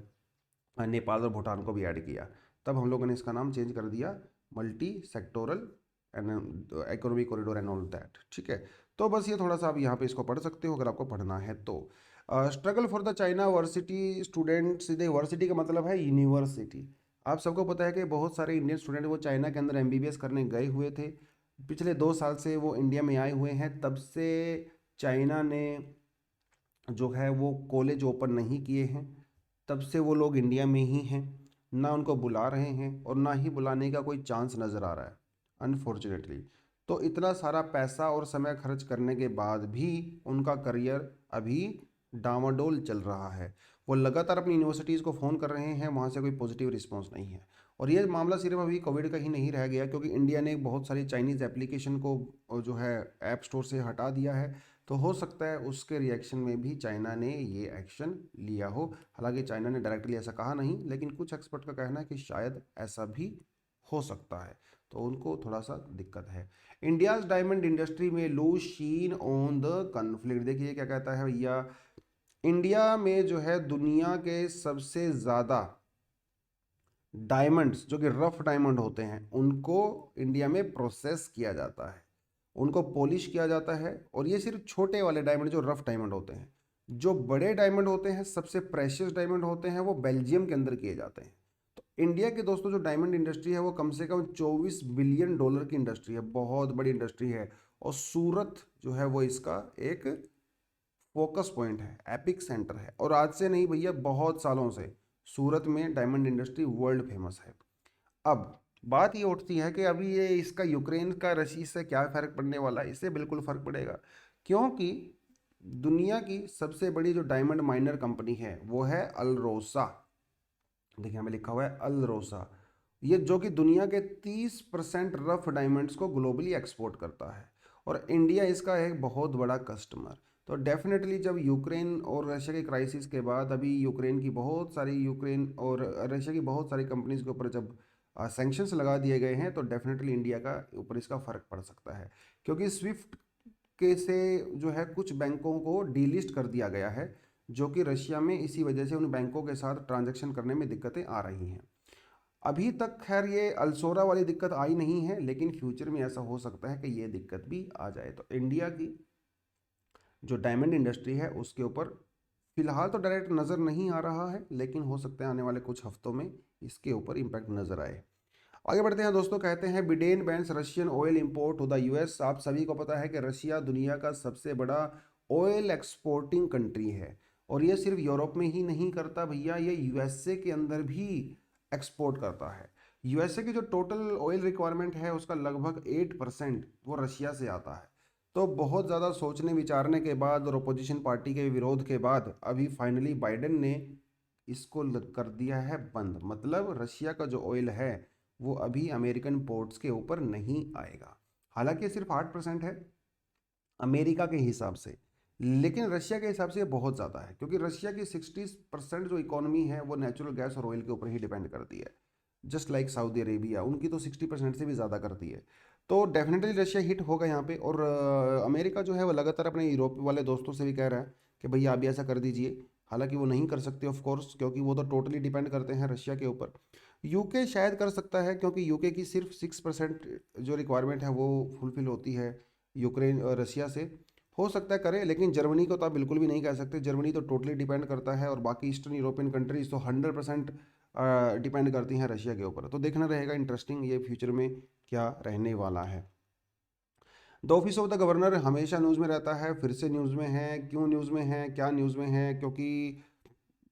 नेपाल और भूटान को भी ऐड किया, तब हम लोगों ने इसका नाम चेंज कर दिया multi sectoral economic corridor and all that, ठीक है। तो बस ये थोड़ा सा आप यहाँ पे इसको पढ़ सकते हो अगर आपको पढ़ना है तो। Struggle for the China varsity student, सीधे वर्सिटी का मतलब है यूनिवर्सिटी। आप सबको पता है कि बहुत सारे इंडियन स्टूडेंट वो चाइना के अंदर MBBS करने गए हुए थे। पिछले 2 साल से वो इंडिया में आए हुए हैं, तब से चाइना ने जो है वो कॉलेज ओपन नहीं किए हैं, तब से वो लोग इंडिया में ही हैं, ना उनको बुला रहे हैं और ना ही बुलाने का कोई चांस नज़र आ रहा है अनफॉर्चुनेटली। तो इतना सारा पैसा और समय खर्च करने के बाद भी उनका करियर अभी डामाडोल चल रहा है। वो लगातार अपनी यूनिवर्सिटीज़ को फ़ोन कर रहे हैं, वहाँ से कोई पॉजिटिव रिस्पॉन्स नहीं है। और ये मामला सिर्फ अभी कोविड का ही नहीं रह गया, क्योंकि इंडिया ने बहुत सारी चाइनीज़ एप्लीकेशन को जो है ऐप स्टोर से हटा दिया है। तो हो सकता है उसके रिएक्शन में भी चाइना ने ये एक्शन लिया हो। हालांकि चाइना ने डायरेक्टली ऐसा कहा नहीं, लेकिन कुछ एक्सपर्ट का कहना है कि शायद ऐसा भी हो सकता है। तो उनको थोड़ा सा दिक्कत है। इंडियाज डायमंड इंडस्ट्री में lose sheen on the conflict. देखिए क्या कहता है भैया, इंडिया में जो है दुनिया के सबसे ज़्यादा डायमंड्स जो कि रफ डायमंड होते हैं उनको इंडिया में प्रोसेस किया जाता है, उनको पॉलिश किया जाता है। और ये सिर्फ छोटे वाले डायमंड जो रफ डायमंड होते हैं, जो बड़े डायमंड होते हैं सबसे प्रेशियस डायमंड होते हैं वो बेल्जियम के अंदर किए जाते हैं। तो इंडिया के दोस्तों जो डायमंड इंडस्ट्री है वो कम से कम $24 बिलियन की इंडस्ट्री है, बहुत बड़ी इंडस्ट्री है। और सूरत जो है वो इसका एक फोकस पॉइंट है, एपिक सेंटर है। और आज से नहीं भैया, बहुत सालों से सूरत में डायमंड इंडस्ट्री वर्ल्ड फेमस है। अब बात ये उठती है कि अभी ये इसका यूक्रेन का रशिया से क्या फ़र्क पड़ने वाला है। इससे बिल्कुल फ़र्क पड़ेगा, क्योंकि दुनिया की सबसे बड़ी जो डायमंड माइनर कंपनी है वो है अल्रोसा। देखिए हमें लिखा हुआ है अल्रोसा, ये जो कि दुनिया के 30% रफ डायमंड्स को ग्लोबली एक्सपोर्ट करता है और इंडिया इसका एक बहुत बड़ा कस्टमर। तो डेफिनेटली जब यूक्रेन और रशिया के क्राइसिस के बाद अभी यूक्रेन और रशिया की बहुत सारी कंपनीज के ऊपर जब सैंक्शंस लगा दिए गए हैं, तो डेफिनेटली इंडिया का ऊपर इसका फ़र्क पड़ सकता है। क्योंकि स्विफ्ट के से जो है कुछ बैंकों को डीलिस्ट कर दिया गया है, जो कि रशिया में इसी वजह से उन बैंकों के साथ ट्रांजैक्शन करने में दिक्कतें आ रही हैं। अभी तक खैर ये अल्सोरा वाली दिक्कत आई नहीं है, लेकिन फ्यूचर में ऐसा हो सकता है कि ये दिक्कत भी आ जाए। तो इंडिया की जो डायमंड इंडस्ट्री है उसके ऊपर फिलहाल तो डायरेक्ट नज़र नहीं आ रहा है, लेकिन हो सकता है आने वाले कुछ हफ्तों में इसके ऊपर इम्पैक्ट नज़र आए। आगे बढ़ते हैं दोस्तों। कहते हैं Biden bans Russian oil import to the US. आप सभी को पता है कि रशिया दुनिया का सबसे बड़ा ऑयल एक्सपोर्टिंग कंट्री है, और ये सिर्फ यूरोप में ही नहीं करता भैया, ये यूएसए के अंदर भी एक्सपोर्ट करता है। यूएसए की जो टोटल ऑयल रिक्वायरमेंट है उसका लगभग 8% वो रशिया से आता है। तो बहुत ज़्यादा सोचने विचारने के बाद और अपोजिशन पार्टी के विरोध के बाद अभी फाइनली बाइडेन ने इसको कर दिया है बंद। मतलब रशिया का जो ऑयल है वो अभी अमेरिकन पोर्ट्स के ऊपर नहीं आएगा। हालांकि सिर्फ 8% है अमेरिका के हिसाब से, लेकिन रशिया के हिसाब से ये बहुत ज़्यादा है, क्योंकि रशिया की 60% जो इकोनॉमी है वो नेचुरल गैस और ऑयल के ऊपर ही डिपेंड करती है। जस्ट लाइक सऊदी अरेबिया, उनकी तो 60% से भी ज़्यादा करती है। तो डेफिनेटली रशिया हिट होगा यहाँ पे। और अमेरिका जो है वो लगातार अपने यूरोप वाले दोस्तों से भी कह रहा है कि भैया आप भी ऐसा कर दीजिए। हालांकि वो नहीं कर सकते ऑफ कोर्स, क्योंकि वो तो टोटली डिपेंड करते हैं रशिया के ऊपर। यूके शायद कर सकता है, क्योंकि यूके की सिर्फ 6% जो रिक्वायरमेंट है वो फुलफिल होती है यूक्रेन और रशिया से। हो सकता है करे, लेकिन जर्मनी को तो आप बिल्कुल भी नहीं कह सकते। जर्मनी तो टोटली डिपेंड करता है, और बाकी ईस्टर्न यूरोपियन कंट्रीज तो 100% डिपेंड करती हैं रशिया के ऊपर। तो देखना रहेगा इंटरेस्टिंग ये फ्यूचर में क्या रहने वाला है। The office of the governor हमेशा न्यूज़ में रहता है, फिर से न्यूज़ में है। क्यों न्यूज़ में है, क्या न्यूज़ में है? क्योंकि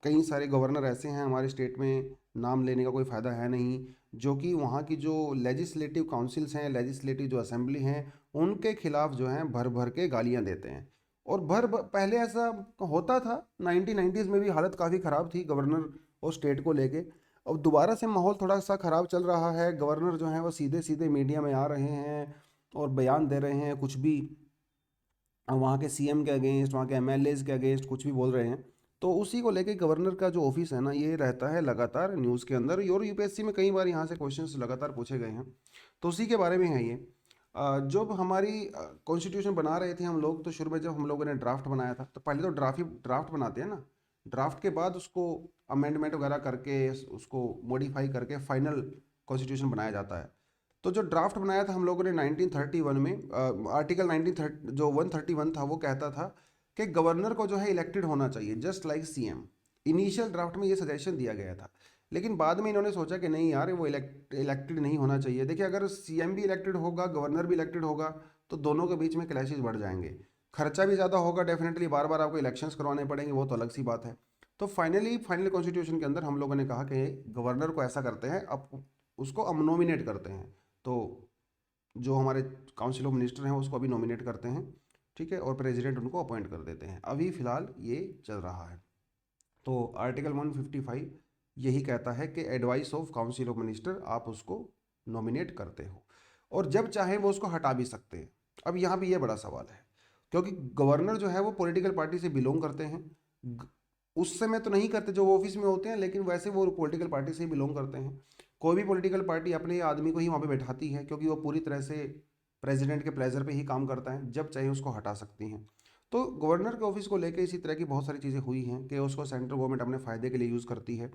कई सारे गवर्नर ऐसे हैं हमारे स्टेट में, नाम लेने का कोई फ़ायदा है नहीं, जो कि वहाँ की जो लेजिस्लेटिव काउंसिल्स हैं, लेजिस्लेटिव जो असेंबली हैं, उनके खिलाफ जो हैं भर भर के गालियाँ देते हैं। और पहले ऐसा होता था, 1990s में भी हालत काफ़ी ख़राब थी गवर्नर और स्टेट को लेके। अब दोबारा से माहौल थोड़ा सा ख़राब चल रहा है। गवर्नर जो हैं वो सीधे सीधे मीडिया में आ रहे हैं और बयान दे रहे हैं, कुछ भी वहाँ के सीएम के अगेंस्ट, वहाँ के एमएलएज के अगेंस्ट कुछ भी बोल रहे हैं। तो उसी को लेके गवर्नर का जो ऑफिस है ना, ये रहता है लगातार न्यूज़ के अंदर। और यूपीएससी में कई बार यहाँ से क्वेश्चंस लगातार पूछे गए हैं, तो उसी के बारे में है ये। जब हमारी कॉन्स्टिट्यूशन बना रहे थे हम लोग, तो शुरू में जब हम लोगों ने ड्राफ्ट बनाया था, तो पहले तो ड्राफ्ट बनाते हैं ना। ड्राफ्ट के बाद उसको अमेंडमेंट वगैरह करके उसको मॉडिफाई करके फाइनल कॉन्स्टिट्यूशन बनाया जाता है। तो जो ड्राफ्ट बनाया था हम लोगों ने 1931 में, आर्टिकल 1930 जो 131 था वो कहता था कि गवर्नर को जो है इलेक्टेड होना चाहिए, just like CM. Initial draft में ये सजेशन दिया गया था, लेकिन बाद में इन्होंने सोचा कि नहीं यार, वो इलेक्टेड नहीं होना चाहिए। देखिए, अगर सीएम भी इलेक्टेड होगा, गवर्नर भी इलेक्टेड होगा, तो दोनों के बीच में क्लैशेस बढ़ जाएंगे, खर्चा भी ज़्यादा होगा डेफिनेटली, बार बार आपको इलेक्शंस करवाने पड़ेंगे, वो तो अलग सी बात है। तो फाइनल कॉन्स्टिट्यूशन के अंदर हम लोगों ने कहा कि गवर्नर को ऐसा करते हैं, अब उसको हम नॉमिनेट करते हैं। तो जो हमारे काउंसिल ऑफ मिनिस्टर हैं उसको अभी नॉमिनेट करते हैं, ठीक है, और प्रेसिडेंट उनको अपॉइंट कर देते हैं। अभी फ़िलहाल ये चल रहा है। तो आर्टिकल 155 यही कहता है कि advice of council of minister आप उसको नॉमिनेट करते हो, और जब चाहे वो उसको हटा भी सकते हैं। अब यहाँ भी ये बड़ा सवाल है, क्योंकि गवर्नर जो है वो पॉलिटिकल पार्टी से बिलोंग करते हैं। उस समय तो नहीं करते जो वो ऑफिस में होते हैं, लेकिन वैसे वो पॉलिटिकल पार्टी से ही बिलोंग करते हैं। कोई भी पॉलिटिकल पार्टी अपने आदमी को ही वहाँ पे बैठाती है, क्योंकि वो पूरी तरह से प्रेसिडेंट के प्लेजर पे ही काम करता है, जब चाहे उसको हटा सकती हैं। तो गवर्नर के ऑफिस को लेकर इसी तरह की बहुत सारी चीज़ें हुई हैं कि उसको सेंट्रल गवर्नमेंट अपने फ़ायदे के लिए यूज़ करती है।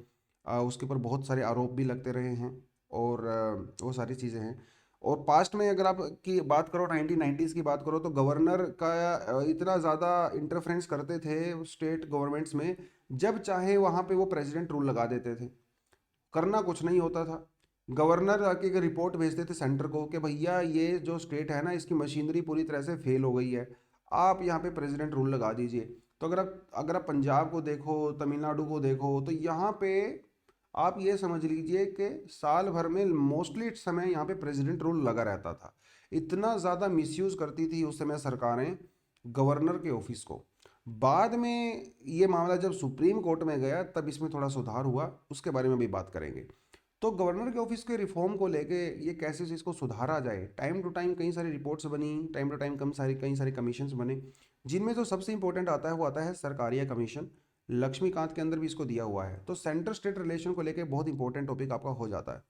उसके ऊपर बहुत सारे आरोप भी लगते रहे हैं, और वो सारी चीज़ें हैं। और पास्ट में अगर आप की बात करो, 1990s की बात करो, तो गवर्नर का इतना ज़्यादा इंटरफेरेंस करते थे स्टेट गवर्नमेंट्स में, जब चाहे वहाँ पे वो प्रेसिडेंट रूल लगा देते थे, करना कुछ नहीं होता था। गवर्नर आके एक रिपोर्ट भेजते थे सेंटर को कि भैया ये जो स्टेट है ना, इसकी मशीनरी पूरी तरह से फेल हो गई है, आप यहाँ पे प्रेसिडेंट रूल लगा दीजिए। तो अगर आप पंजाब को देखो, तमिलनाडु को देखो, तो यहाँ पे आप ये समझ लीजिए कि साल भर में मोस्टली समय यहाँ पे प्रेसिडेंट रूल लगा रहता था। इतना ज़्यादा मिसयूज़ करती थी उस समय सरकारें गवर्नर के ऑफिस को। बाद में ये मामला जब सुप्रीम कोर्ट में गया, तब इसमें थोड़ा सुधार हुआ, उसके बारे में भी बात करेंगे। तो गवर्नर के ऑफिस के रिफॉर्म को लेके ये कैसे इसको सुधारा जाए, टाइम टू टाइम कई सारी रिपोर्ट्स बनी, टाइम टू टाइम कई सारे कमीशंस बने, जिनमें जो सबसे इंपॉर्टेंट आता है वो आता है सरकारिया कमीशन। लक्ष्मीकांत के अंदर भी इसको दिया हुआ है। तो सेंटर स्टेट रिलेशन को लेके बहुत इंपॉर्टेंट टॉपिक आपका हो जाता है।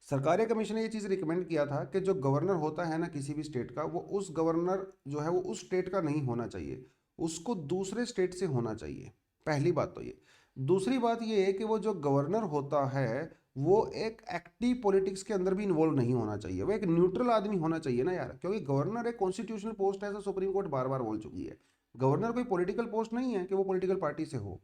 सरकारिया कमीशन ने ये चीज़ रिकमेंड किया था कि जो गवर्नर होता है ना किसी भी स्टेट का, वो उस गवर्नर जो है वो उस स्टेट का नहीं होना चाहिए, उसको दूसरे स्टेट से होना चाहिए। पहली बात तो ये। दूसरी बात ये है कि वो जो गवर्नर होता है वो एक एक्टिव पॉलिटिक्स के अंदर भी इन्वॉल्व नहीं होना चाहिए, वो एक न्यूट्रल आदमी होना चाहिए ना यार, क्योंकि गवर्नर एक कॉन्स्टिट्यूशनल पोस्ट है, ऐसा सुप्रीम कोर्ट बार बार बोल चुकी है। गवर्नर कोई पॉलिटिकल पोस्ट नहीं है कि वो पॉलिटिकल पार्टी से हो।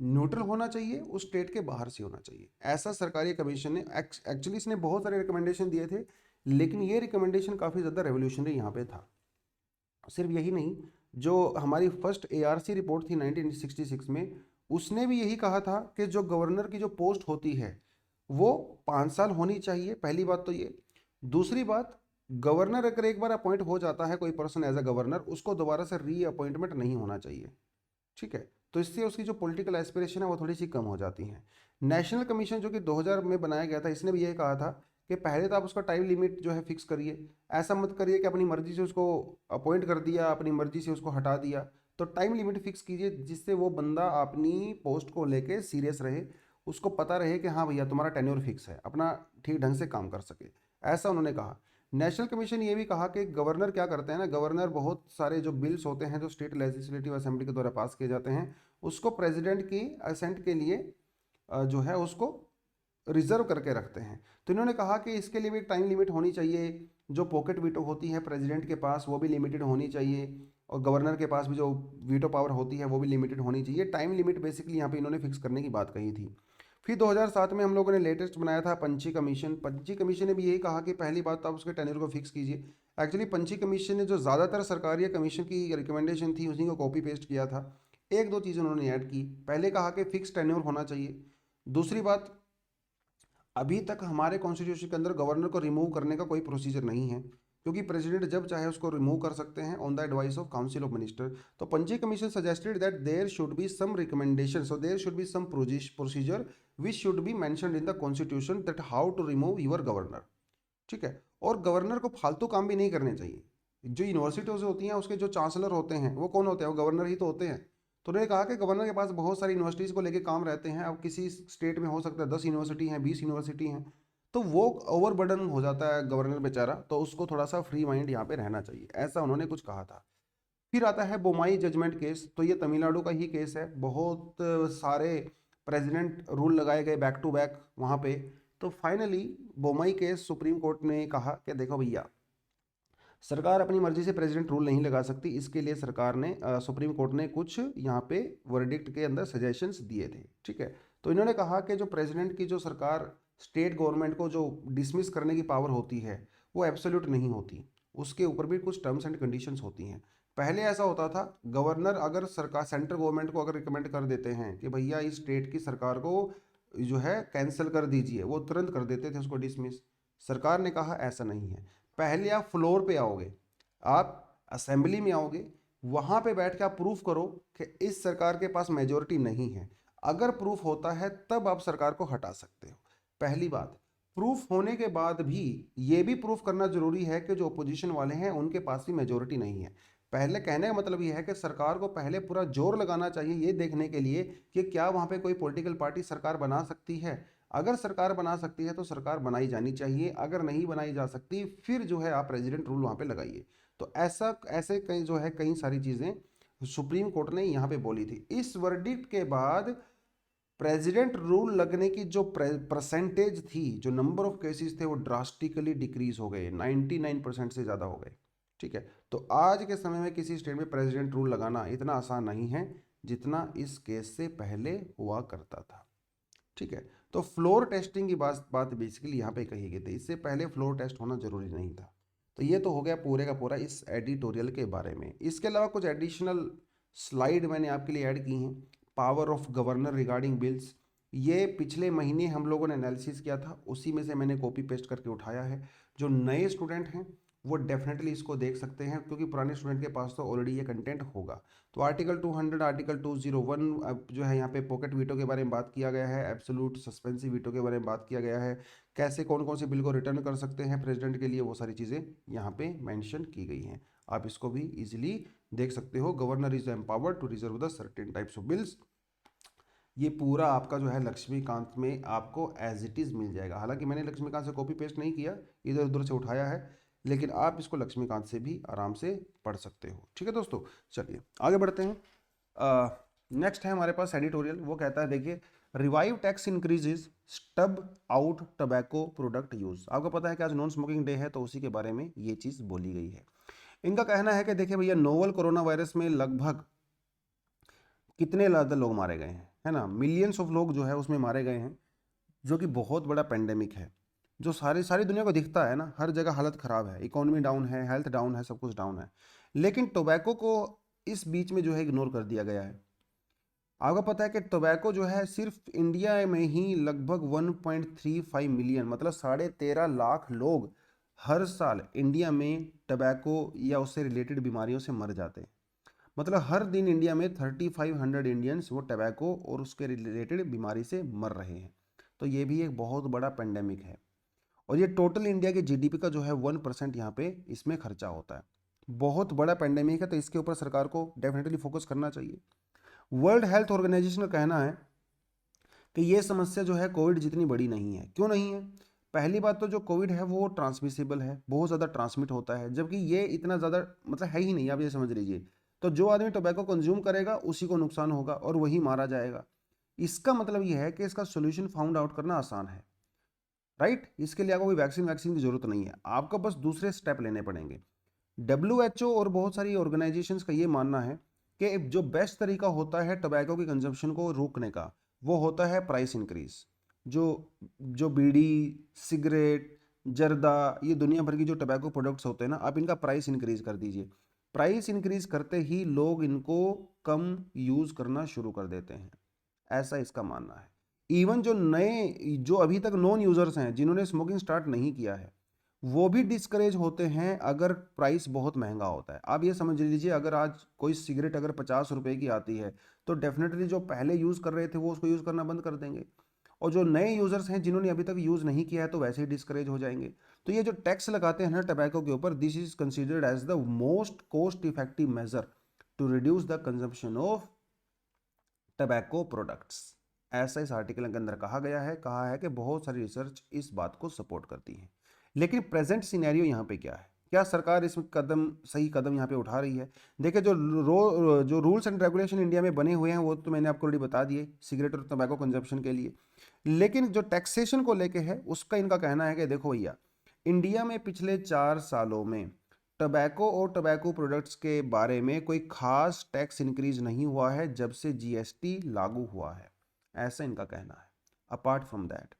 न्यूट्रल होना चाहिए, उस स्टेट के बाहर से होना चाहिए, ऐसा सरकारी कमीशन ने एक्चुअली इसने बहुत सारे रिकमेंडेशन दिए थे, लेकिन ये रिकमेंडेशन काफ़ी ज़्यादा रेवोल्यूशनरी यहाँ पे था। सिर्फ यही नहीं, जो हमारी फर्स्ट एआरसी रिपोर्ट थी 1966 में, उसने भी यही कहा था कि जो गवर्नर की जो पोस्ट होती है वो 5 साल होनी चाहिए। पहली बात तो ये। दूसरी बात, गवर्नर अगर एक बार अपॉइंट हो जाता है कोई पर्सन एज अ गवर्नर, उसको दोबारा से री अपॉइंटमेंट नहीं होना चाहिए। ठीक है, तो इससे उसकी जो पॉलिटिकल एस्पिरेशन है वो थोड़ी सी कम हो जाती हैं। नेशनल कमीशन जो कि 2000 में बनाया गया था, इसने भी यही कहा था कि पहले तो आप उसका टाइम लिमिट जो है फिक्स करिए। ऐसा मत करिए कि अपनी मर्जी से उसको अपॉइंट कर दिया, अपनी मर्जी से उसको हटा दिया। तो टाइम लिमिट फिक्स कीजिए जिससे वो बंदा अपनी पोस्ट को लेके सीरियस रहे, उसको पता रहे कि हाँ भैया तुम्हारा टेन्योर फिक्स है, अपना ठीक ढंग से काम कर सके। ऐसा उन्होंने कहा। नेशनल कमीशन ये भी कहा कि गवर्नर क्या करते हैं ना, गवर्नर बहुत सारे जो बिल्स होते हैं जो स्टेट लेजिस्लेटिव असेंबली के द्वारा पास किए जाते हैं, उसको प्रेसिडेंट की असेंट के लिए जो है उसको रिजर्व करके रखते हैं। तो इन्होंने कहा कि इसके लिए भी टाइम लिमिट होनी चाहिए। जो पॉकेट वीटो होती है प्रेसिडेंट के पास वो भी लिमिटेड होनी चाहिए, और गवर्नर के पास भी जो वीटो पावर होती है वो भी लिमिटेड होनी चाहिए। टाइम लिमिट बेसिकली यहाँ पे इन्होंने फिक्स करने की बात कही थी। फिर 2007 में हम लोगों ने लेटेस्ट बनाया था पंची कमीशन। पंची कमीशन ने भी यही कहा कि पहली बात तो आप उसके टेन्योर को फिक्स कीजिए। एक्चुअली पंची कमीशन ने जो ज़्यादातर सरकारी कमीशन की रिकमेंडेशन थी उसी को कॉपी पेस्ट किया था। एक दो चीज़ उन्होंने ऐड की। पहले कहा कि फिक्स टेन्योर होना चाहिए। दूसरी बात, अभी तक हमारे कॉन्स्टिट्यूशन के अंदर गवर्नर को रिमूव करने का कोई प्रोसीजर नहीं है, क्योंकि प्रेसिडेंट जब चाहे उसको रिमूव कर सकते हैं on the advice of council of minister. तो Punchhi commission suggested that there should be some recommendation, so there should be some procedure which should be mentioned in the constitution that how to remove your governor. ठीक है, और governor को फालतू काम भी नहीं करने चाहिए। जो यूनिवर्सिटीज होती हैं उसके जो चांसलर होते हैं वो कौन होते हैं, वो गवर्नर ही तो होते हैं। तो उन्होंने कहा कि गवर्नर के पास बहुत सारी यूनिवर्सिटीज़ को लेके काम रहते हैं। अब किसी स्टेट में हो सकता है 10 यूनिवर्सिटी हैं, 20 यूनिवर्सिटी हैं, तो वो ओवरबर्डन हो जाता है गवर्नर बेचारा, तो उसको थोड़ा सा फ्री माइंड यहाँ पे रहना चाहिए, ऐसा उन्होंने कुछ कहा था। फिर आता है बोमाई जजमेंट केस। तो ये तमिलनाडु का ही केस है। बहुत सारे प्रेसिडेंट रूल लगाए गए बैक टू बैक वहाँ पे। तो finally Bommai case supreme court ने कहा कि देखो भैया, सरकार अपनी मर्जी से प्रेसिडेंट रूल नहीं लगा सकती। इसके लिए सरकार ने सुप्रीम कोर्ट ने कुछ यहाँ पे वर्डिक्ट के अंदर सजेशंस दिए थे। ठीक है, तो इन्होंने कहा कि जो प्रेसिडेंट की जो सरकार स्टेट गवर्नमेंट को जो डिसमिस करने की पावर होती है वो एब्सोल्यूट नहीं होती, उसके ऊपर भी कुछ टर्म्स एंड कंडीशंस होती हैं। पहले ऐसा होता था, गवर्नर अगर सरकार सेंट्रल गवर्नमेंट को अगर रिकमेंड कर देते हैं कि भैया इस स्टेट की सरकार को जो है कैंसिल कर दीजिए, वो तुरंत कर देते थे उसको डिसमिस। सरकार ने कहा ऐसा नहीं है। पहले आप फ्लोर पे आओगे, आप असेंबली में आओगे, वहां पे बैठ के आप प्रूफ करो कि इस सरकार के पास मेजोरिटी नहीं है। अगर प्रूफ होता है तब आप सरकार को हटा सकते हो। पहली बात, प्रूफ होने के बाद भी ये भी प्रूफ करना जरूरी है कि जो अपोजिशन वाले हैं उनके पास भी मेजोरिटी नहीं है। पहले कहने का मतलब यह है कि सरकार को पहले पूरा जोर लगाना चाहिए ये देखने के लिए कि क्या वहां पे कोई पॉलिटिकल पार्टी सरकार बना सकती है। अगर सरकार बना सकती है तो सरकार बनाई जानी चाहिए, अगर नहीं बनाई जा सकती फिर जो है आप प्रेसिडेंट रूल वहां पे लगाइए। तो ऐसा ऐसे कई जो है कई सारी चीजें सुप्रीम कोर्ट ने यहाँ पे बोली थी। इस वर्डिक्ट के बाद प्रेसिडेंट रूल लगने की जो परसेंटेज थी, जो नंबर ऑफ केसेस थे, वो ड्रास्टिकली डिक्रीज हो गए, 99% से ज़्यादा हो गए। ठीक है, तो आज के समय में किसी स्टेट में प्रेसिडेंट रूल लगाना इतना आसान नहीं है जितना इस केस से पहले हुआ करता था। ठीक है, तो फ्लोर टेस्टिंग की बात बात बेसिकली यहाँ पे कही गई थी। इससे पहले फ्लोर टेस्ट होना जरूरी नहीं था। तो ये तो हो गया पूरे का पूरा इस एडिटोरियल के बारे में। इसके अलावा कुछ एडिशनल स्लाइड मैंने आपके लिए ऐड की हैं। Power of governor regarding bills, ये पिछले महीने हम लोगों ने एनालिसिस किया था, उसी में से मैंने कॉपी पेस्ट करके उठाया है। जो नए स्टूडेंट हैं वो डेफिनेटली इसको देख सकते हैं, क्योंकि पुराने स्टूडेंट के पास तो ऑलरेडी ये कंटेंट होगा। तो आर्टिकल 200, आर्टिकल 201 अब जो है यहाँ पे पॉकेट वीटो के बारे में बात किया गया है, एब्सोल्यूट सस्पेंसिव वीटो के बारे में बात किया गया है, कैसे कौन कौन से बिल को रिटर्न कर सकते हैं प्रेसिडेंट के लिए, वो सारी चीज़ें यहाँ पे मेंशन की गई हैं। आप इसको भी इजीली देख सकते हो। Governor is empowered to reserve the certain types of bills. ये पूरा आपका जो है लक्ष्मीकांत में आपको एज इट इज़ मिल जाएगा। हालांकि मैंने लक्ष्मीकांत से कॉपी पेस्ट नहीं किया, इधर उधर से उठाया है, लेकिन आप इसको लक्ष्मीकांत से भी आराम से पढ़ सकते हो। ठीक है दोस्तों, चलिए आगे बढ़ते हैं। नेक्स्ट है हमारे पास एडिटोरियल। वो कहता है देखिए, revive tax increases stub out tobacco product use. आपको पता है कि आज नॉन स्मोकिंग डे है, तो उसी के बारे में ये चीज़ बोली गई है। इनका कहना है कि देखिए भैया, नोवल कोरोना वायरस में लगभग कितने ज़्यादा लोग मारे गए हैं। है ना, मिलियंस ऑफ लोग जो है उसमें मारे गए हैं, जो कि बहुत बड़ा पेंडेमिक है, जो सारी दुनिया को दिखता है ना, हर जगह हालत ख़राब है, इकोनॉमी डाउन है, हेल्थ डाउन है, सब कुछ डाउन है, लेकिन टोबैको को इस बीच में जो है इग्नोर कर दिया गया है। आपको पता है कि टोबैको जो है सिर्फ इंडिया में ही लगभग 1.35 मिलियन, मतलब 13.5 लाख लोग हर साल इंडिया में टोबैको या उससे रिलेटेड बीमारियों से मर जाते हैं। मतलब हर दिन इंडिया में 3500 इंडियंस वो टोबैको और उसके रिलेटेड बीमारी से मर रहे हैं। तो ये भी एक बहुत बड़ा पेंडेमिक है, और ये टोटल इंडिया के जीडीपी का जो है 1% यहाँ पे इसमें खर्चा होता है। बहुत बड़ा पेंडेमिक है, तो इसके ऊपर सरकार को डेफिनेटली फोकस करना चाहिए। वर्ल्ड हेल्थ ऑर्गेनाइजेशन का कहना है कि ये समस्या जो है कोविड जितनी बड़ी नहीं है। क्यों नहीं है? पहली बात तो जो कोविड है वो ट्रांसमिसिबल है, बहुत ज़्यादा ट्रांसमिट होता है, जबकि ये इतना ज़्यादा मतलब है ही नहीं, आप ये समझ लीजिए। तो जो आदमी टोबैको कंज्यूम करेगा उसी को नुकसान होगा और वही मारा जाएगा। इसका मतलब ये है कि इसका सोल्यूशन फाउंड आउट करना आसान है, राइट? इसके लिए आपको कोई वैक्सीन की जरूरत नहीं है, आपको बस दूसरे स्टेप लेने पड़ेंगे। WHO और बहुत सारी ऑर्गेनाइजेशंस का ये मानना है कि जो बेस्ट तरीका होता है टोबैको की कंजम्पशन को रोकने का, वो होता है प्राइस इंक्रीज। जो जो बीड़ी, सिगरेट, जर्दा, ये दुनिया भर की जो टोबैको प्रोडक्ट्स होते हैं ना, आप इनका प्राइस इंक्रीज कर दीजिए। प्राइस इंक्रीज करते ही लोग इनको कम यूज़ करना शुरू कर देते हैं, ऐसा इसका मानना है। इवन जो नए, जो अभी तक नॉन यूज़र्स हैं, जिन्होंने स्मोकिंग स्टार्ट नहीं किया है, वो भी डिस्करेज होते हैं अगर प्राइस बहुत महंगा होता है। आप ये समझ लीजिए, अगर आज कोई सिगरेट अगर 50 रुपए की आती है, तो डेफिनेटली जो पहले यूज़ कर रहे थे वो उसको यूज़ करना बंद कर देंगे, और जो नए यूज़र्स हैं जिन्होंने अभी तक यूज़ नहीं किया है तो वैसे ही डिस्करेज हो जाएंगे। तो ये जो टैक्स लगाते हैं ना टबैको के ऊपर, this is considered as the most cost effective measure to reduce the consumption of tobacco products. ऐसा इस आर्टिकल के अंदर कहा है कि बहुत सारी रिसर्च इस बात को सपोर्ट करती है। लेकिन प्रेजेंट सिनेरियो यहाँ पे क्या है? क्या सरकार इसमें सही कदम यहाँ पे उठा रही है? देखिए, जो रूल्स एंड रेगुलेशन इंडिया में बने हुए हैं वो तो मैंने आपको ऑलरेडी बता दिए सिगरेट और तंबाकू कंजप्शन के लिए। लेकिन जो टैक्सेशन को लेके है उसका इनका कहना है कि देखो भैया, इंडिया में पिछले 4 सालों में टबैको और टबैको प्रोडक्ट्स के बारे में कोई खास टैक्स इंक्रीज नहीं हुआ है जब से जीएसटी लागू हुआ है, ऐसा इनका कहना है। अपार्ट फ्रॉम दैट,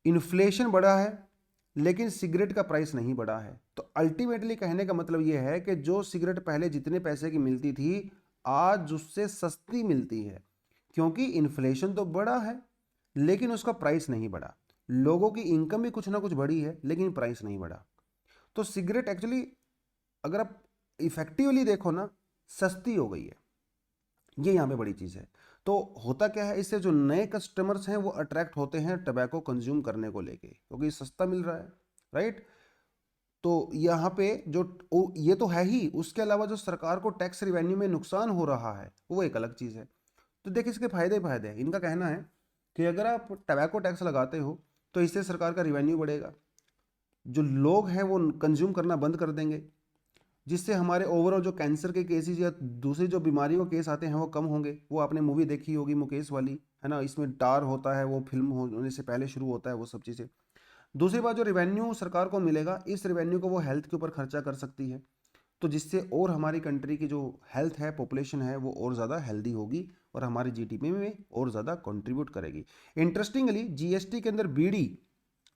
इन्फ्लेशन बढ़ा है लेकिन सिगरेट का प्राइस नहीं बढ़ा है। तो अल्टीमेटली कहने का मतलब यह है कि जो सिगरेट पहले जितने पैसे की मिलती थी आज उससे सस्ती मिलती है, क्योंकि इन्फ्लेशन तो बढ़ा है लेकिन उसका प्राइस नहीं बढ़ा। लोगों की इनकम भी कुछ ना कुछ बढ़ी है लेकिन प्राइस नहीं बढ़ा। तो सिगरेट एक्चुअली अगर आप इफेक्टिवली देखो ना, सस्ती हो गई है, ये यहाँ पे बड़ी चीज़ है। तो होता क्या है, इससे जो नए कस्टमर्स हैं वो अट्रैक्ट होते हैं टबैको कंज्यूम करने को लेके, क्योंकि सस्ता मिल रहा है, राइट? तो यहाँ पे ये तो है ही, उसके अलावा जो सरकार को टैक्स रिवेन्यू में नुकसान हो रहा है वो एक अलग चीज़ है। तो देखिए, इसके फायदे हैं। इनका कहना है कि अगर आप टबैको टैक्स लगाते हो तो इससे सरकार का रिवेन्यू बढ़ेगा, जो लोग हैं वो कंज्यूम करना बंद कर देंगे, जिससे हमारे ओवरऑल जो कैंसर के केसेस या दूसरी जो बीमारियों के केस आते हैं वो कम होंगे। वो आपने मूवी देखी होगी मुकेश वाली, है ना, इसमें टार होता है, वो फिल्म होने से पहले शुरू होता है वो सब चीज़ें। दूसरी बात, जो रिवेन्यू सरकार को मिलेगा, इस रिवेन्यू को वो हेल्थ के ऊपर खर्चा कर सकती है, तो जिससे और हमारी कंट्री की जो हेल्थ है, पॉपुलेशन है, वो और ज़्यादा हेल्दी होगी और हमारी जीडीपी में और ज़्यादा कंट्रीब्यूट करेगी। इंटरेस्टिंगली जीएसटी के अंदर बीड़ी,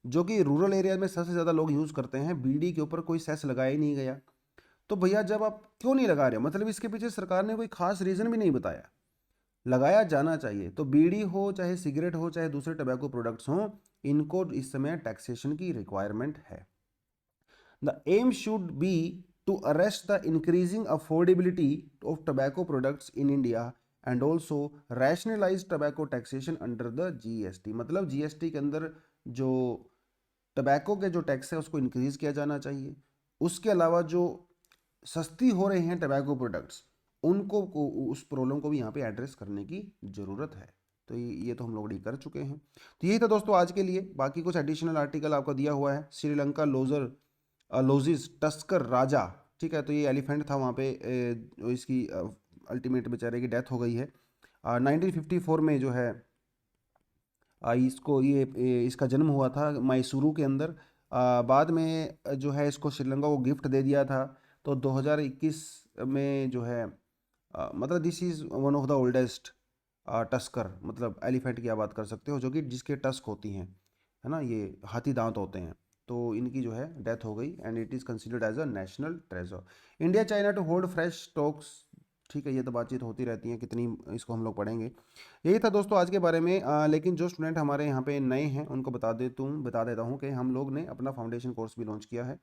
जो कि रूरल एरिया में सबसे ज़्यादा लोग यूज़ करते हैं, बीड़ी के ऊपर कोई सेस लगाया ही नहीं गया। तो भैया जब आप क्यों नहीं लगा रहे हो, मतलब इसके पीछे सरकार ने कोई खास रीज़न भी नहीं बताया। लगाया जाना चाहिए। तो बीड़ी हो, चाहे सिगरेट हो, चाहे दूसरे टबैको प्रोडक्ट्स हों, इनको इस समय टैक्सेशन की रिक्वायरमेंट है। The aim should be to arrest the increasing affordability of tobacco products in India and also rationalise tobacco taxation under the GST. मतलब जीएसटी के अंदर जो टबैको के जो टैक्स है उसको इंक्रीज किया जाना चाहिए। उसके अलावा जो सस्ती हो रहे हैं टबैको प्रोडक्ट्स, उनको उस प्रॉब्लम को भी यहाँ पे एड्रेस करने की ज़रूरत है। तो ये तो हम लोग ऑलरेडी कर चुके हैं। तो यही था दोस्तों आज के लिए। बाकी कुछ एडिशनल आर्टिकल आपको दिया हुआ है। श्रीलंका लोजिस टस्कर राजा, ठीक है, तो ये एलिफेंट था वहाँ पे, इसकी अल्टीमेट बेचारे की डेथ हो गई है 1954 में जो है। इसका जन्म हुआ था मैसूरू के अंदर। बाद में जो है इसको श्रीलंका को गिफ्ट दे दिया था। तो 2021 में जो है मतलब this is one of the oldest tusker, मतलब एलिफेंट की आप बात कर सकते हो, जो कि जिसके टस्क होती हैं, है ना, ये हाथी दांत होते हैं। तो इनकी जो है डेथ हो गई and it is considered as a national treasure. India China to hold fresh talks, ठीक है, ये तो बातचीत होती रहती है, कितनी इसको हम लोग पढ़ेंगे। यही था दोस्तों आज के बारे में। लेकिन जो स्टूडेंट हमारे यहाँ पे नए हैं उनको बता देता हूँ कि हम लोग ने अपना फाउंडेशन कोर्स भी लॉन्च किया है।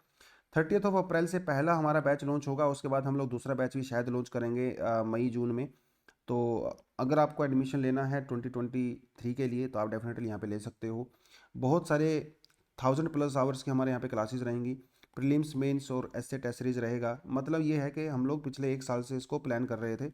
30 अप्रैल से पहला हमारा बैच लॉन्च होगा, उसके बाद हम लोग दूसरा बैच भी शायद लॉन्च करेंगे मई जून में। तो अगर आपको एडमिशन लेना है 2023 के लिए तो आप डेफिनेटली यहाँ पे ले सकते हो। बहुत सारे 1000+ आवर्स की हमारे यहाँ पे क्लासेस रहेंगी। प्रीलिम्स, मेंस और एस्से टेस्ट सीरीज रहेगा। मतलब ये है कि हम लोग पिछले 1 साल से इसको प्लान कर रहे थे।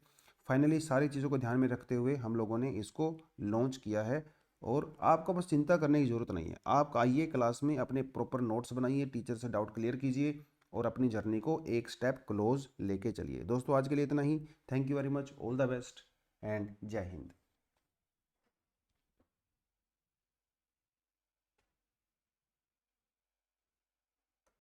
फाइनली सारी चीज़ों को ध्यान में रखते हुए हम लोगों ने इसको लॉन्च किया है। और आपको बस चिंता करने की ज़रूरत नहीं है। आप आइए क्लास में, अपने प्रॉपर नोट्स बनाइए, टीचर से डाउट क्लियर कीजिए और अपनी जर्नी को एक स्टेप क्लोज लेके चलिए। दोस्तों आज के लिए इतना ही। Thank you very much, all the best and जय हिंद।